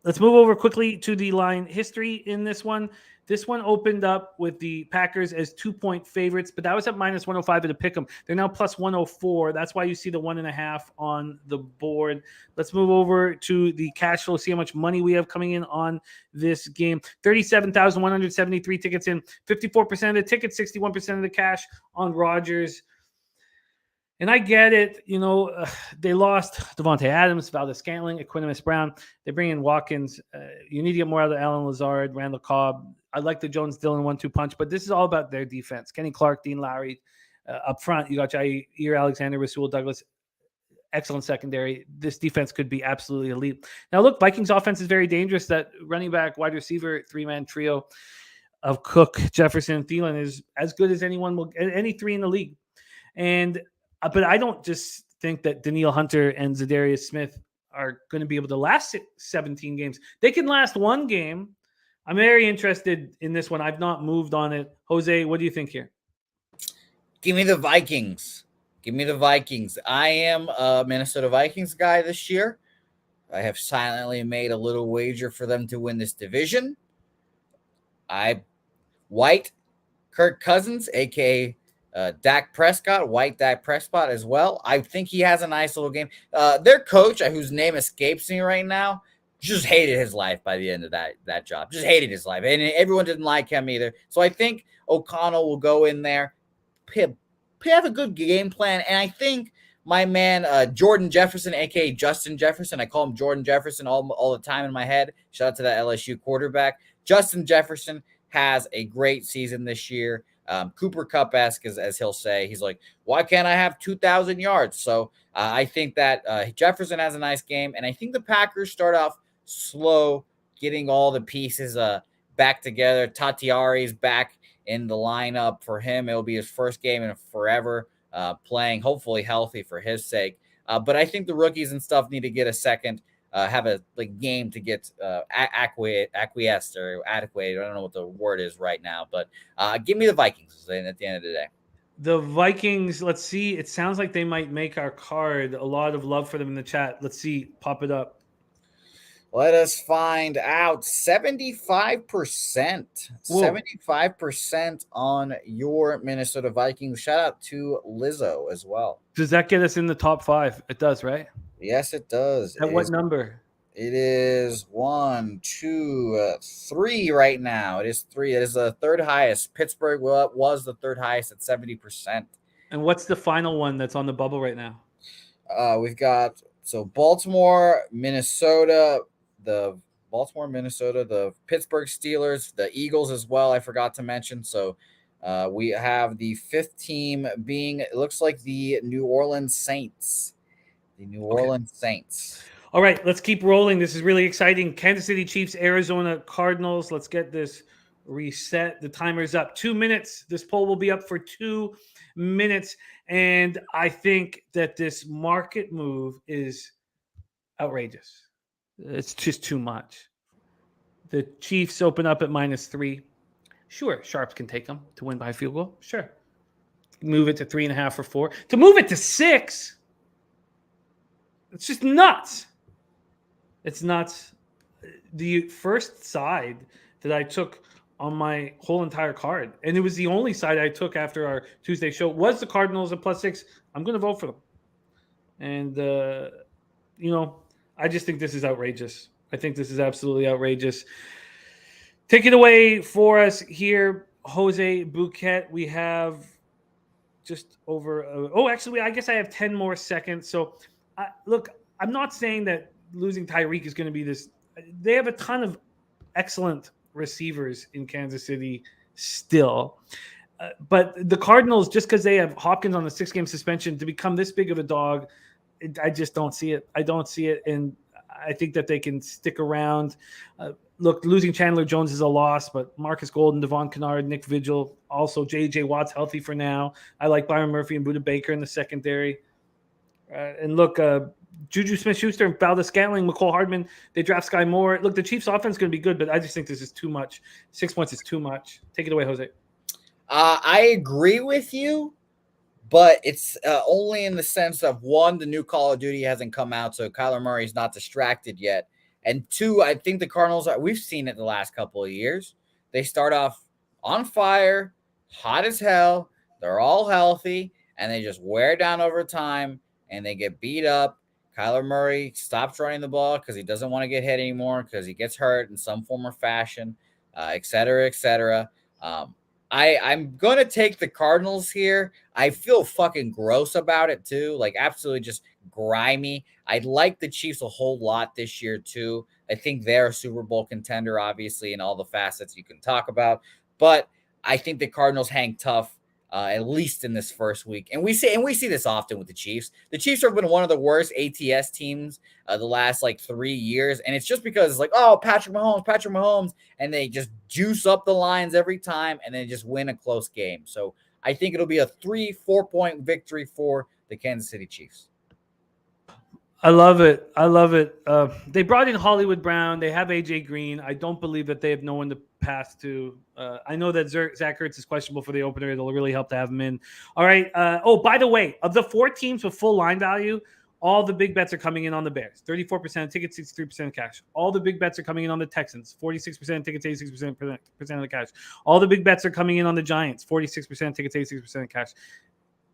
Let's move over quickly to the line history in this one. This one opened up with the Packers as 2-point favorites, but that was at minus 105 at a pick 'em. They're now plus 104. That's why you see the 1.5 on the board. Let's move over to the cash flow, see how much money we have coming in on this game. 37,173 tickets in, 54% of the tickets, 61% of the cash on Rodgers. And I get it. They lost Devontae Adams, Valdez-Scantling, Equanimeous Brown. They bring in Watkins. You need to get more out of Allen Lazard, Randall Cobb. I like the Jones-Dillon 1-2 punch, but this is all about their defense. Kenny Clark, Dean Lowry. Up front, you got Jair Alexander, Rasul Douglas. Excellent secondary. This defense could be absolutely elite. Now, look, Vikings offense is very dangerous. That running back, wide receiver, three-man trio of Cook, Jefferson, and Thielen is as good as any three in the league. But I don't just think that Danielle Hunter and Zadarius Smith are going to be able to last 17 games. They can last one game. I'm very interested in this one. I've not moved on it. Jose, what do you think here? Give me the Vikings. Give me the Vikings. I am a Minnesota Vikings guy this year. I have silently made a little wager for them to win this division. White Kirk Cousins, a.k.a. Dak Prescott, white Dak Prescott as well. I think he has a nice little game. Their coach, whose name escapes me right now, just hated his life by the end of that job. Just hated his life. And everyone didn't like him either. So I think O'Connell will go in there, have a good game plan. And I think my man, Jordan Jefferson, a.k.a. Justin Jefferson, I call him Jordan Jefferson all the time in my head. Shout out to that LSU quarterback. Justin Jefferson has a great season this year. Cooper Kupp-esque, as he'll say. He's like, why can't I have 2,000 yards? So I think that Jefferson has a nice game, and I think the Packers start off slow, getting all the pieces back together. Tatiari's back in the lineup for him. It'll be his first game in forever, playing hopefully healthy for his sake. But I think the rookies and stuff need to get a second, have a game to get acquiesced or adequate. I don't know what the word is right now, but give me the Vikings at the end of the day. The Vikings, let's see. It sounds like they might make our card. A lot of love for them in the chat. Let's see. Pop it up. Let us find out. 75%. Whoa. 75% on your Minnesota Vikings. Shout out to Lizzo as well. Does that get us in the top 5? It does, right? Yes, it does. At what number? It is 1, 2, 3 right now. It is 3. It is the third highest. Pittsburgh was the third highest at 70%. And what's the final one that's on the bubble right now? We've got Baltimore, Minnesota, the Pittsburgh Steelers, the Eagles as well. I forgot to mention. So we have the 5th team being, it looks like the New Orleans Saints. The New Orleans Saints. All right, let's keep rolling. This is really exciting. Kansas City Chiefs, Arizona Cardinals. Let's get this reset. The timer's up. 2 minutes. This poll will be up for 2 minutes. And I think that this market move is outrageous. It's just too much. The Chiefs open up at -3. Sure, Sharps can take them to win by a field goal. Sure. Move it to 3.5 or 4. To move it to 6. It's just nuts. It's nuts. The first side that I took on my whole entire card, and it was the only side I took after our Tuesday show, was the Cardinals at +6. I'm going to vote for them. And, I just think this is outrageous. I think this is absolutely outrageous. Take it away for us here, Jose Bouquet. We have just over. I guess I have 10 more seconds. So, look, I'm not saying that losing Tyreek is going to be this. They have a ton of excellent receivers in Kansas City still. But the Cardinals, just because they have Hopkins on the 6-game suspension, to become this big of a dog, I just don't see it. I don't see it. And I think that they can stick around. Look, losing Chandler Jones is a loss, but Marcus Golden, Devon Kennard, Nick Vigil, also J.J. Watt's healthy for now. I like Byron Murphy and Budda Baker in the secondary. And look, Juju Smith-Schuster and Valdez-Scantling, McCole Hardman, they draft Sky Moore. Look, the Chiefs' offense is going to be good, but I just think this is too much. 6 points is too much. Take it away, Jose. I agree with you, but it's only in the sense of, one, the new Call of Duty hasn't come out, so Kyler Murray's not distracted yet. And two, I think the Cardinals we've seen it the last couple of years. They start off on fire, hot as hell. They're all healthy, and they just wear down over time, and they get beat up. Kyler Murray stops running the ball because he doesn't want to get hit anymore because he gets hurt in some form or fashion, et cetera, et cetera. I'm going to take the Cardinals here. I feel fucking gross about it too. Like absolutely just grimy. I like the Chiefs a whole lot this year too. I think they're a Super Bowl contender, obviously, in all the facets you can talk about. But I think the Cardinals hang tough, at least in this first week. And we see this often with the Chiefs. The Chiefs have been one of the worst ATS teams the last like 3 years, and it's just because it's like, oh, Patrick Mahomes, and they just juice up the lines every time, and then just win a close game. So I think it'll be a 3-4 point victory for the Kansas City Chiefs. I love it. I love it. They brought in Hollywood Brown. They have AJ Green. I don't believe that they have no one to pass to. I know that Zach Ertz is questionable for the opener. It'll really help to have him in. All right. By the way, of the 4 teams with full line value, all the big bets are coming in on the Bears. 34% of tickets, 63% of cash. All the big bets are coming in on the Texans. 46% of tickets, 86% of the cash. All the big bets are coming in on the Giants. 46% of tickets, 86% of cash.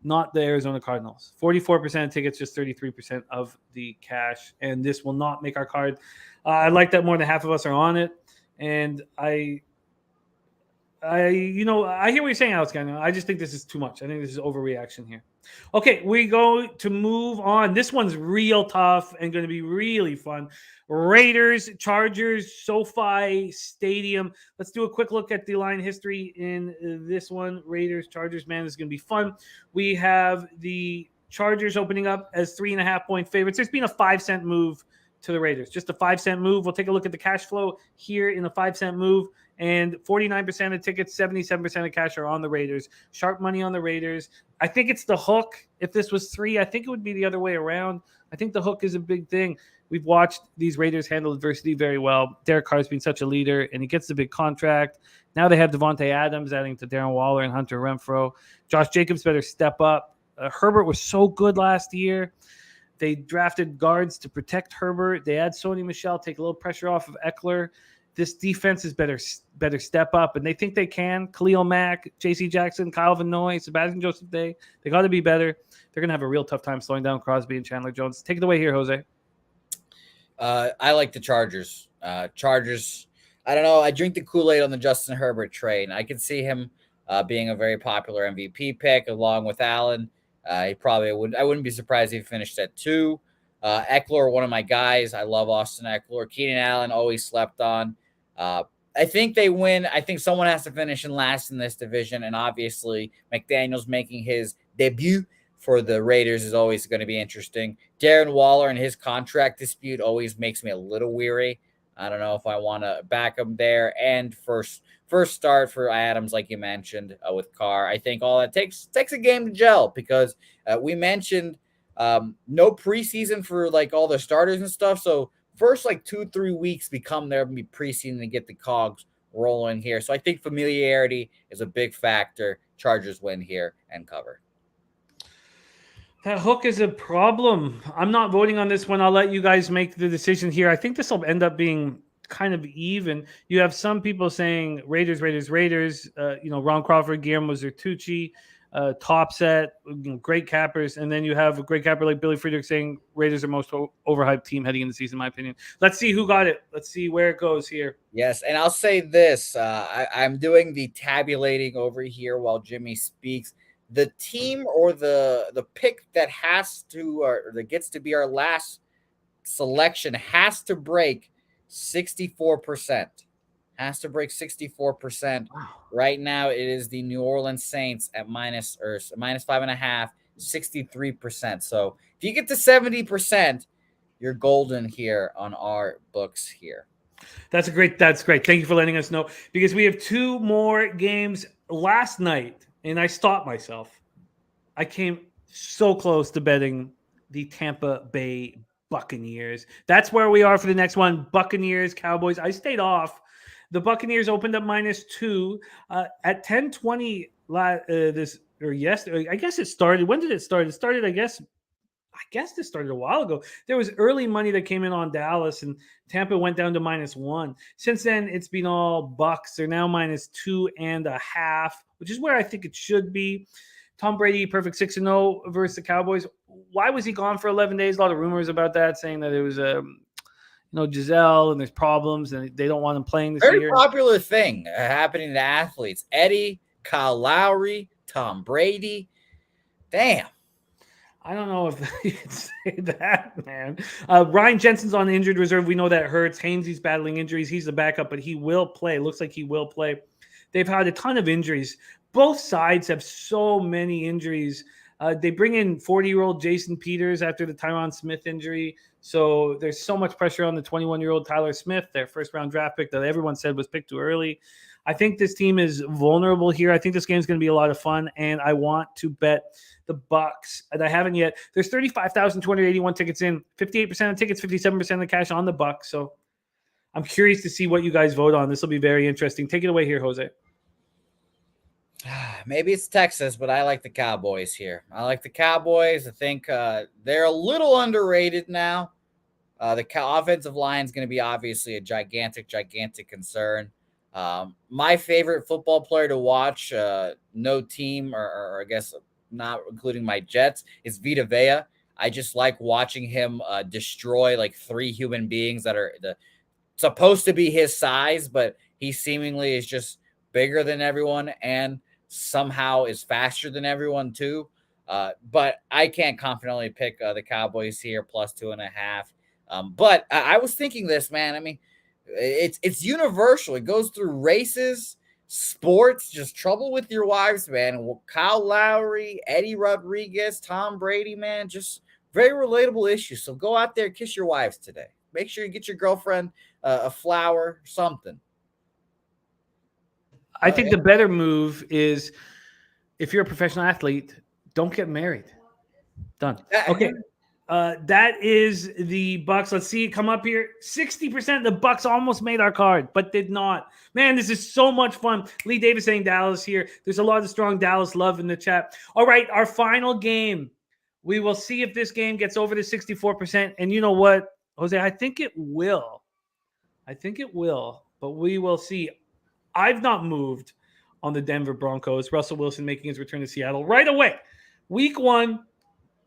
Not the Arizona Cardinals. 44% of tickets, just 33% of the cash. And this will not make our card. I like that more than half of us are on it. And I hear what you're saying, Alex. I just think this is too much. I think this is overreaction here. Okay, we go to move on. This one's real tough and going to be really fun. Raiders, Chargers, SoFi Stadium. Let's do a quick look at the line history in this one. Raiders, Chargers, man, this is going to be fun. We have the Chargers opening up as 3.5 point favorites. There's been a 5-cent move to the Raiders, just a 5-cent move. We'll take a look at the cash flow here in the 5-cent move. And 49% of tickets, 77% of cash are on the Raiders. Sharp money on the Raiders. I think it's the hook. If this was 3, I think it would be the other way around. I think the hook is a big thing. We've watched these Raiders handle adversity very well. Derek Carr's been such a leader, and he gets the big contract. Now they have Devontae Adams adding to Darren Waller and Hunter Renfrow. Josh Jacobs better step up. Herbert was so good last year. They drafted guards to protect Herbert. They add Sony Michel, take a little pressure off of Eckler. This defense is better step up, and they think they can. Khalil Mack, J.C. Jackson, Kyle Van Noy, Sebastian Joseph Day. They got to be better. They're going to have a real tough time slowing down Crosby and Chandler Jones. Take it away here, Jose. I like the Chargers. Chargers, I don't know. I drink the Kool-Aid on the Justin Herbert train. I can see him being a very popular MVP pick along with Allen. He probably would. I wouldn't be surprised if he finished at 2. Eckler, one of my guys. I love Austin Eckler. Keenan Allen, always slept on. I think they win. I think someone has to finish in last in this division, and obviously McDaniels making his debut for the Raiders is always going to be interesting. Darren Waller and his contract dispute always makes me a little weary. I don't know if I want to back him there. And first start for Adams, like you mentioned, with Carr. I think all that takes a game to gel because we mentioned no preseason for like all the starters and stuff. So first like 2-3 weeks become there and be preseason to get the cogs rolling here. So I think familiarity is a big factor. Chargers win here and cover. That hook is a problem. I'm not voting on this one. I'll let you guys make the decision here. I think this will end up being kind of even. You have some people saying Raiders. Ron Crawford, Guillermo Zertucci, top set, great cappers. And then you have a great capper like Billy Friedrich saying Raiders are most overhyped team heading into the season, in my opinion. Let's see who got it. Let's see where it goes here. Yes, and I'll say this. I'm doing the tabulating over here while Jimmy speaks. The team or the pick that has to or that gets to be our last selection has to break 64%. Has to break 64%. Wow. Right now, it is the New Orleans Saints at minus 5.5, 63%. So if you get to 70%, you're golden here on our books here. That's great. Thank you for letting us know because we have 2 more games last night. And I stopped myself. I came so close to betting the Tampa Bay Buccaneers. That's where we are for the next one. Buccaneers, Cowboys. I stayed off. The Buccaneers opened up -2 at 10:20. I guess it started. When did it start? It started, I guess, guess this started a while ago. There was early money that came in on Dallas, and Tampa went down to -1. Since then, it's been all Bucks. They're now -2.5, which is where I think it should be. Tom Brady, perfect 6-0 versus the Cowboys. Why was he gone for 11 days? A lot of rumors about that, saying that it was Giselle and there's problems and they don't want him playing this Very year. popular thing happening to athletes. Eddie, Kyle Lowry, Tom Brady. Damn. I don't know if you can say that, man. Ryan Jensen's on the injured reserve. We know that hurts. Hainsey's battling injuries. He's the backup, but he will play. Looks like he will play. They've had a ton of injuries. Both sides have so many injuries. They bring in 40-year-old Jason Peters after the Tyron Smith injury. So there's so much pressure on the 21-year-old Tyler Smith, their first-round draft pick that everyone said was picked too early. I think this team is vulnerable here. I think this game is going to be a lot of fun, and I want to bet the Bucks. And I haven't yet. There's 35,281 tickets in, 58% of tickets, 57% of the cash on the Bucks. So I'm curious to see what you guys vote on. This will be very interesting. Take it away here, Jose. Maybe it's Texas, but I like the Cowboys here. I like the Cowboys. I think they're a little underrated now. The offensive line is going to be obviously a gigantic concern. My favorite football player to watch, no team, or I guess not including my Jets, is Vita Vea. I just like watching him destroy like 3 human beings that are supposed to be his size, but he seemingly is just bigger than everyone and somehow is faster than everyone too. But I can't confidently pick the Cowboys here plus 2.5. But I was thinking this, man. I mean, it's universal. It goes through races, sports, just trouble with your wives, man. Kyle Lowry, Eddie Rodriguez, Tom Brady, man, just very relatable issues. So go out there, kiss your wives today. Make sure you get your girlfriend a flower, something. I think the better move is if you're a professional athlete, don't get married. Done. Okay. That is the Bucks. Let's see it come up here. 60% the Bucks almost made our card, but did not. Man, this is so much fun. Lee Davis saying Dallas here. There's a lot of strong Dallas love in the chat. All right, our final game. We will see if this game gets over the 64%. And you know what, Jose? I think it will. But we will see. I've not moved on the Denver Broncos. Russell Wilson making his return to Seattle right away. Week 1,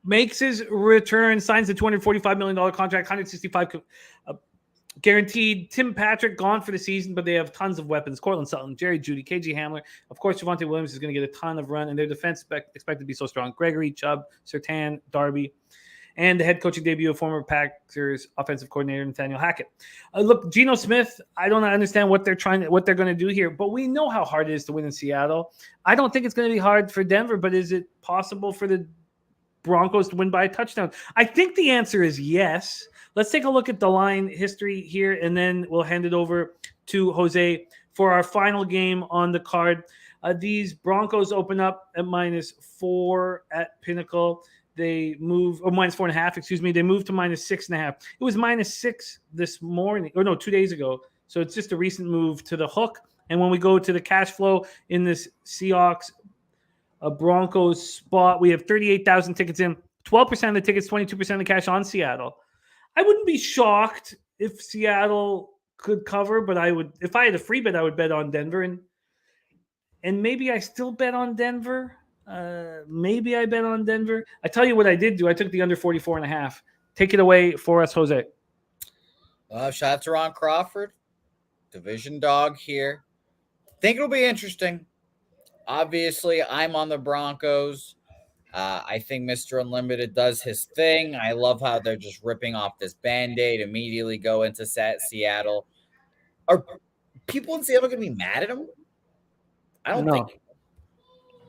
makes his return, signs a $245 million contract, 165 guaranteed. Tim Patrick gone for the season, but they have tons of weapons. Cortland Sutton, Jerry Jeudy, KJ Hamler. Of course, Javonte Williams is going to get a ton of run, and their defense expected to be so strong. Gregory, Chubb, Surtain, Darby, and the head coaching debut of former Packers offensive coordinator Nathaniel Hackett. Look, Geno Smith, I don't understand what they're going to do here, but we know how hard it is to win in Seattle. I don't think it's going to be hard for Denver, but is it possible for the Broncos to win by a touchdown? I think the answer is yes. Let's take a look at the line history here, and then we'll hand it over to Jose for our final game on the card. These Broncos open up at -4 at Pinnacle. They move, or -4.5, excuse me. They moved to -6.5. It was -6 this morning, or no, 2 days ago. So it's just a recent move to the hook. And when we go to the cash flow in this Seahawks Broncos spot, we have 38,000 tickets in, 12% of the tickets, 22% of the cash on Seattle. I wouldn't be shocked if Seattle could cover, but I would, if I had a free bet, I would bet on Denver, and maybe I still bet on Denver. Maybe I bet on Denver. I tell you what I did do. I took the under 44.5. Take it away for us, Jose. Shout out to Ron Crawford, division dog here. Think it'll be interesting. Obviously, I'm on the Broncos. I think Mr. Unlimited does his thing. I love how they're just ripping off this Band-Aid, immediately go into Seattle. Are people in Seattle going to be mad at him? I don't think.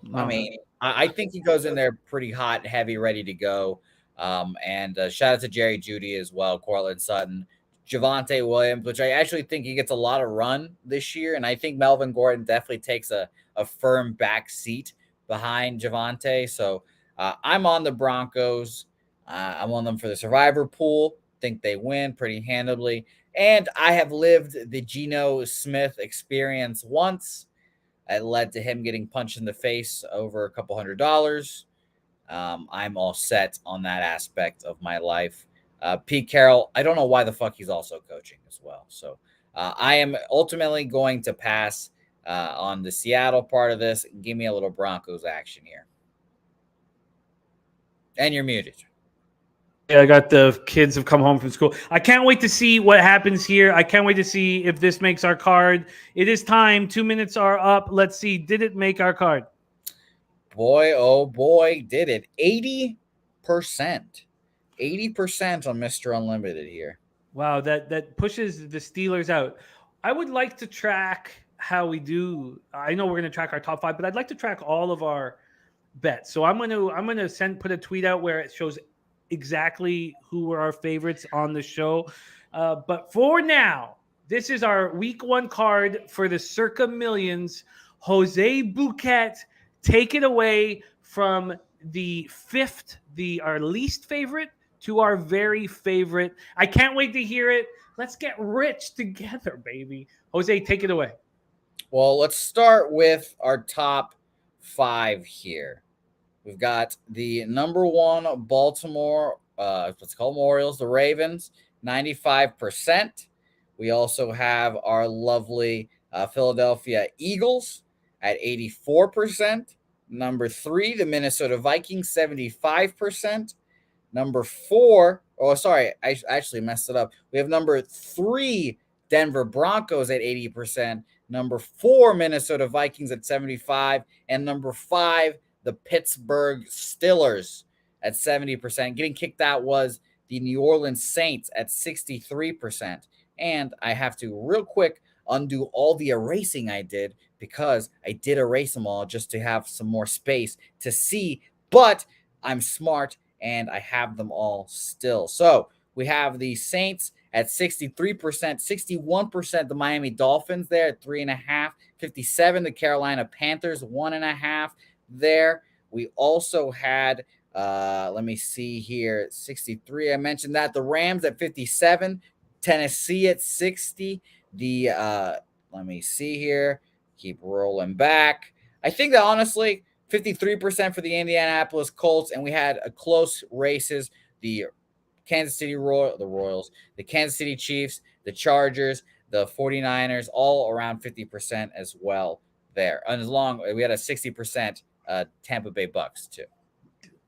No. I mean, I think he goes in there pretty hot, heavy, ready to go. And shout out to Jerry Jeudy as well, Cortland Sutton, Javonte Williams, which I actually think he gets a lot of run this year. And I think Melvin Gordon definitely takes a firm back seat behind Javonte. So I'm on the Broncos. I'm on them for the survivor pool. Think they win pretty handily. And I have lived the Geno Smith experience once. It led to him getting punched in the face over $200. I'm all set on that aspect of my life. Pete Carroll, I don't know why the fuck he's also coaching as well. So I am ultimately going to pass on the Seattle part of this. Give me a little Broncos action here. And you're muted. Yeah, I got the kids have come home from school. I can't wait to see what happens here. I can't wait to see if this makes our card. It is time. 2 minutes are up. Let's see. Did it make our card? Boy, oh boy, did it. 80%. 80% on Mr. Unlimited here. Wow, that pushes the Steelers out. I would like to track how we do. I know we're going to track our top 5, but I'd like to track all of our bets. So I'm going to put a tweet out where it shows exactly who were our favorites on the show. But for now, this is our week 1 card for the Circa Millions. Jose Bouquet, take it away from the 5th, our least favorite, to our very favorite. I can't wait to hear it. Let's get rich together, baby. Jose, take it away. Well, let's start with our top 5 here. We've got the number 1 Baltimore, let's call them Orioles, the Ravens, 95%. We also have our lovely Philadelphia Eagles at 84%. Number 3, the Minnesota Vikings, 75%. Number 4, oh, sorry, I actually messed it up. We have number 3, Denver Broncos at 80%. Number 4, Minnesota Vikings at 75%. And number 5, the Pittsburgh Steelers at 70%. Getting kicked out was the New Orleans Saints at 63%. And I have to real quick undo all the erasing I did because I did erase them all just to have some more space to see. But I'm smart and I have them all still. So we have the Saints at 63%, 61% the Miami Dolphins there at 3.5%, 57% the Carolina Panthers, 1.5% there. We also had, let me see here, 63. I mentioned that. The Rams at 57, Tennessee at 60. Let me see here. Keep rolling back. I think that honestly, 53% for the Indianapolis Colts, and we had a close races. The Kansas City Royals, the Kansas City Chiefs, the Chargers, the 49ers, all around 50% as well there. And we had a 60% Tampa Bay Bucks too.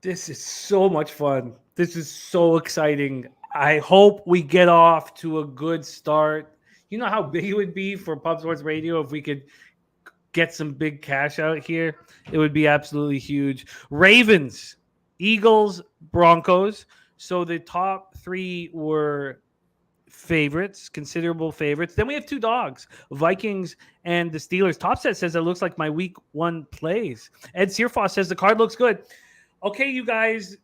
This is so much fun. This is so exciting. I hope we get off to a good start. You know how big it would be for Pub Sports Radio if we could get some big cash out here? It would be absolutely huge. Ravens, Eagles, Broncos. So the top 3 were favorites, considerable favorites. Then we have 2 dogs, Vikings and the Steelers. Topset says it looks like my week 1 plays. Ed Searfoss says the card looks good. Okay, you guys,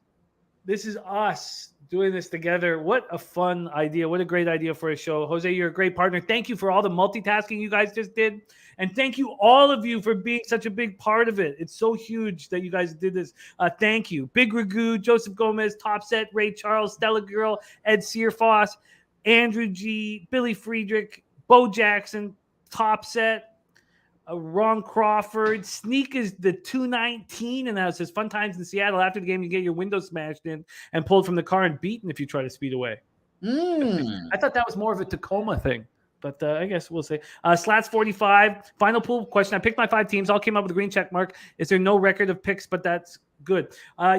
this is us doing this together. What a fun idea. What a great idea for a show. Jose, you're a great partner. Thank you for all the multitasking you guys just did. And thank you, all of you, for being such a big part of it. It's so huge that you guys did this. Thank you. Big Ragu, Joseph Gomez, Topset, Ray Charles, Stella Girl, Ed Searfoss, Andrew G, Billy Friedrich, Bo Jackson, Topset, Ron Crawford. Sneak is the 219, and that says fun times in Seattle. After the game, you get your window smashed in and pulled from the car and beaten if you try to speed away. I thought that was more of a Tacoma thing, but I guess we'll see. Slats 45, final pool question. I picked my 5 teams. All came up with a green check mark. Is there no record of picks? But that's good.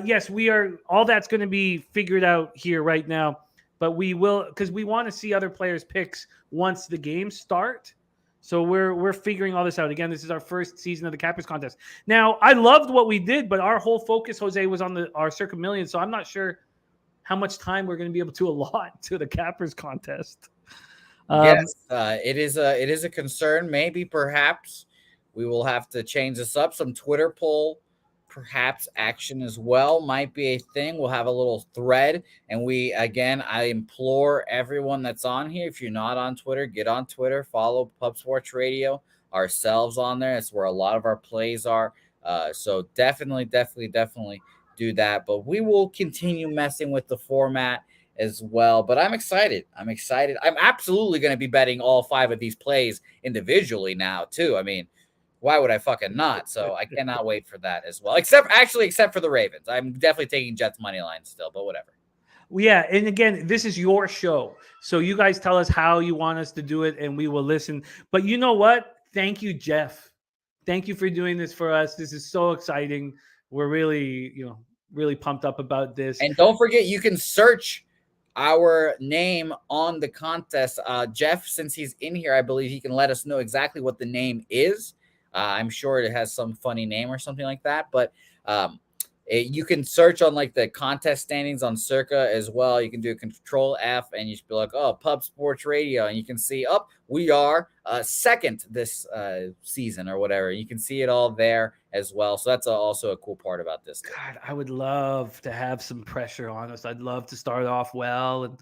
Yes, we are. All that's going to be figured out here right now. But we will, because we want to see other players' picks once the games start. So we're figuring all this out. Again, this is our first season of the Cappers Contest. Now, I loved what we did, but our whole focus, Jose, was on our Circa Millions. So I'm not sure how much time we're going to be able to allot to the Cappers Contest. Yes, it is a concern. Maybe, perhaps, we will have to change this up. Some Twitter poll, perhaps action as well might be a thing. We'll have a little thread, and I implore everyone that's on here, if you're not on Twitter, get on Twitter, follow Pub Sports Radio, ourselves on there. That's where a lot of our plays are. So definitely do that. But we will continue messing with the format as well. But I'm excited. I'm absolutely going to be betting all 5 of these plays individually now too. I mean, why would I fucking not? So I cannot wait for that as well. Except for the Ravens. I'm definitely taking Jets money line still, but whatever. Well, yeah, and again, this is your show. So you guys tell us how you want us to do it, and we will listen. But you know what? Thank you, Jeff. Thank you for doing this for us. This is so exciting. We're really, really pumped up about this. And don't forget, you can search our name on the contest. Jeff, since he's in here, I believe he can let us know exactly what the name is. I'm sure it has some funny name or something like that, but you can search on like the contest standings on Circa as well. You can do a Control F and you should be like, oh, Pub Sports Radio. And you can see, we are second this season or whatever. You can see it all there as well. So that's also a cool part about this. God, I would love to have some pressure on us. I'd love to start off well and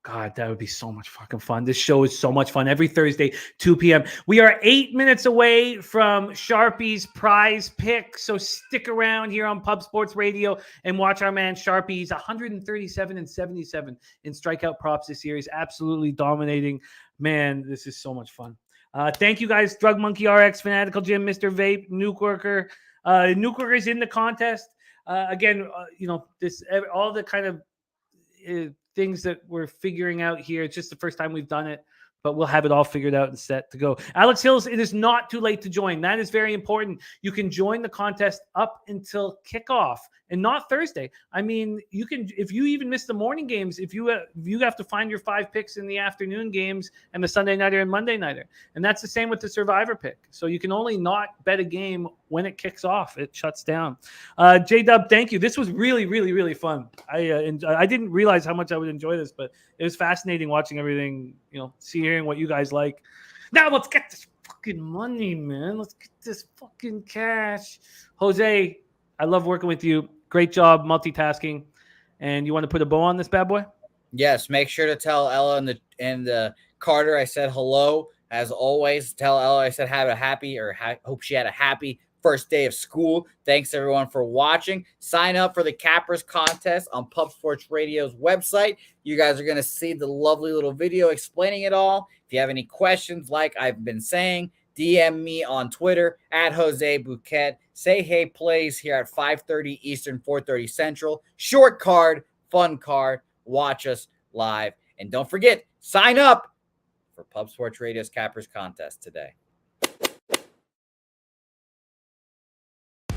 God, that would be so much fucking fun. This show is so much fun. Every Thursday, 2 p.m. We are 8 minutes away from Sharpie's prize pick. So stick around here on Pub Sports Radio and watch our man Sharpie. He's 137-77 in strikeout props this year. He's absolutely dominating. Man, this is so much fun. Thank you guys. Drug Monkey RX, Fanatical Jim, Mr. Vape, Nuke Worker. Nuke Worker is in the contest. Again, this all the kind of things that we're figuring out here. It's just the first time we've done it, but we'll have it all figured out and set to go. Alex Hills, it is not too late to join. That is very important. You can join the contest up until kickoff and not Thursday. I mean, you can, if you even miss the morning games, if you have to find your 5 picks in the afternoon games and the Sunday nighter and Monday nighter. And that's the same with the Survivor pick. So you can only not bet a game when it kicks off. It shuts down. J-Dub, thank you. This was really, really, really fun. I didn't realize how much I would enjoy this, but it was fascinating watching everything, hearing what you guys like. Now let's get this fucking money, man. Let's get this fucking cash. Jose, I love working with you. Great job multitasking. And you want to put a bow on this bad boy? Yes, make sure to tell Ella and the Carter I said hello. As always, tell Ella I said hope she had a happy first day of school. Thanks everyone for watching. Sign up for the Cappers contest on Pub Sports Radio's website. You guys are going to see the lovely little video explaining it all. If you have any questions, like I've been saying, DM me on Twitter at Jose Bouquet. Say hey plays here at 5:30 Eastern, 4:30 Central. Short card, fun card. Watch us live. And don't forget, sign up for Pub Sports Radio's Cappers contest today.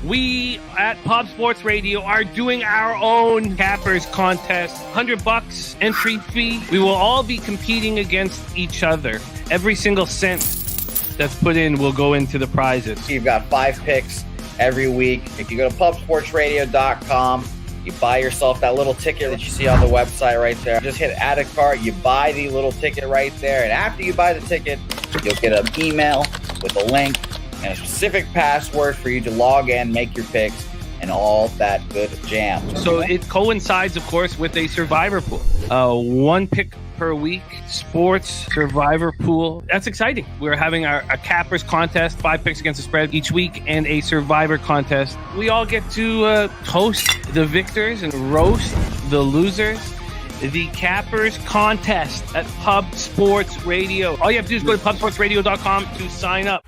We at Pub Sports Radio are doing our own Cappers contest. $100 entry fee. We will all be competing against each other. Every single cent that's put in will go into the prizes. You've got 5 picks every week. If you go to pubsportsradio.com, you buy yourself that little ticket that you see on the website right there. Just hit add a cart. You buy the little ticket right there. And after you buy the ticket, you'll get an email with a link and a specific password for you to log in, make your picks, and all that good jam. So it coincides, of course, with a Survivor pool. 1 pick per week, sports Survivor pool. That's exciting. We're having a Cappers contest, 5 picks against the spread each week, and a Survivor contest. We all get to host the victors and roast the losers. The Cappers contest at Pub Sports Radio. All you have to do is go to pubsportsradio.com to sign up.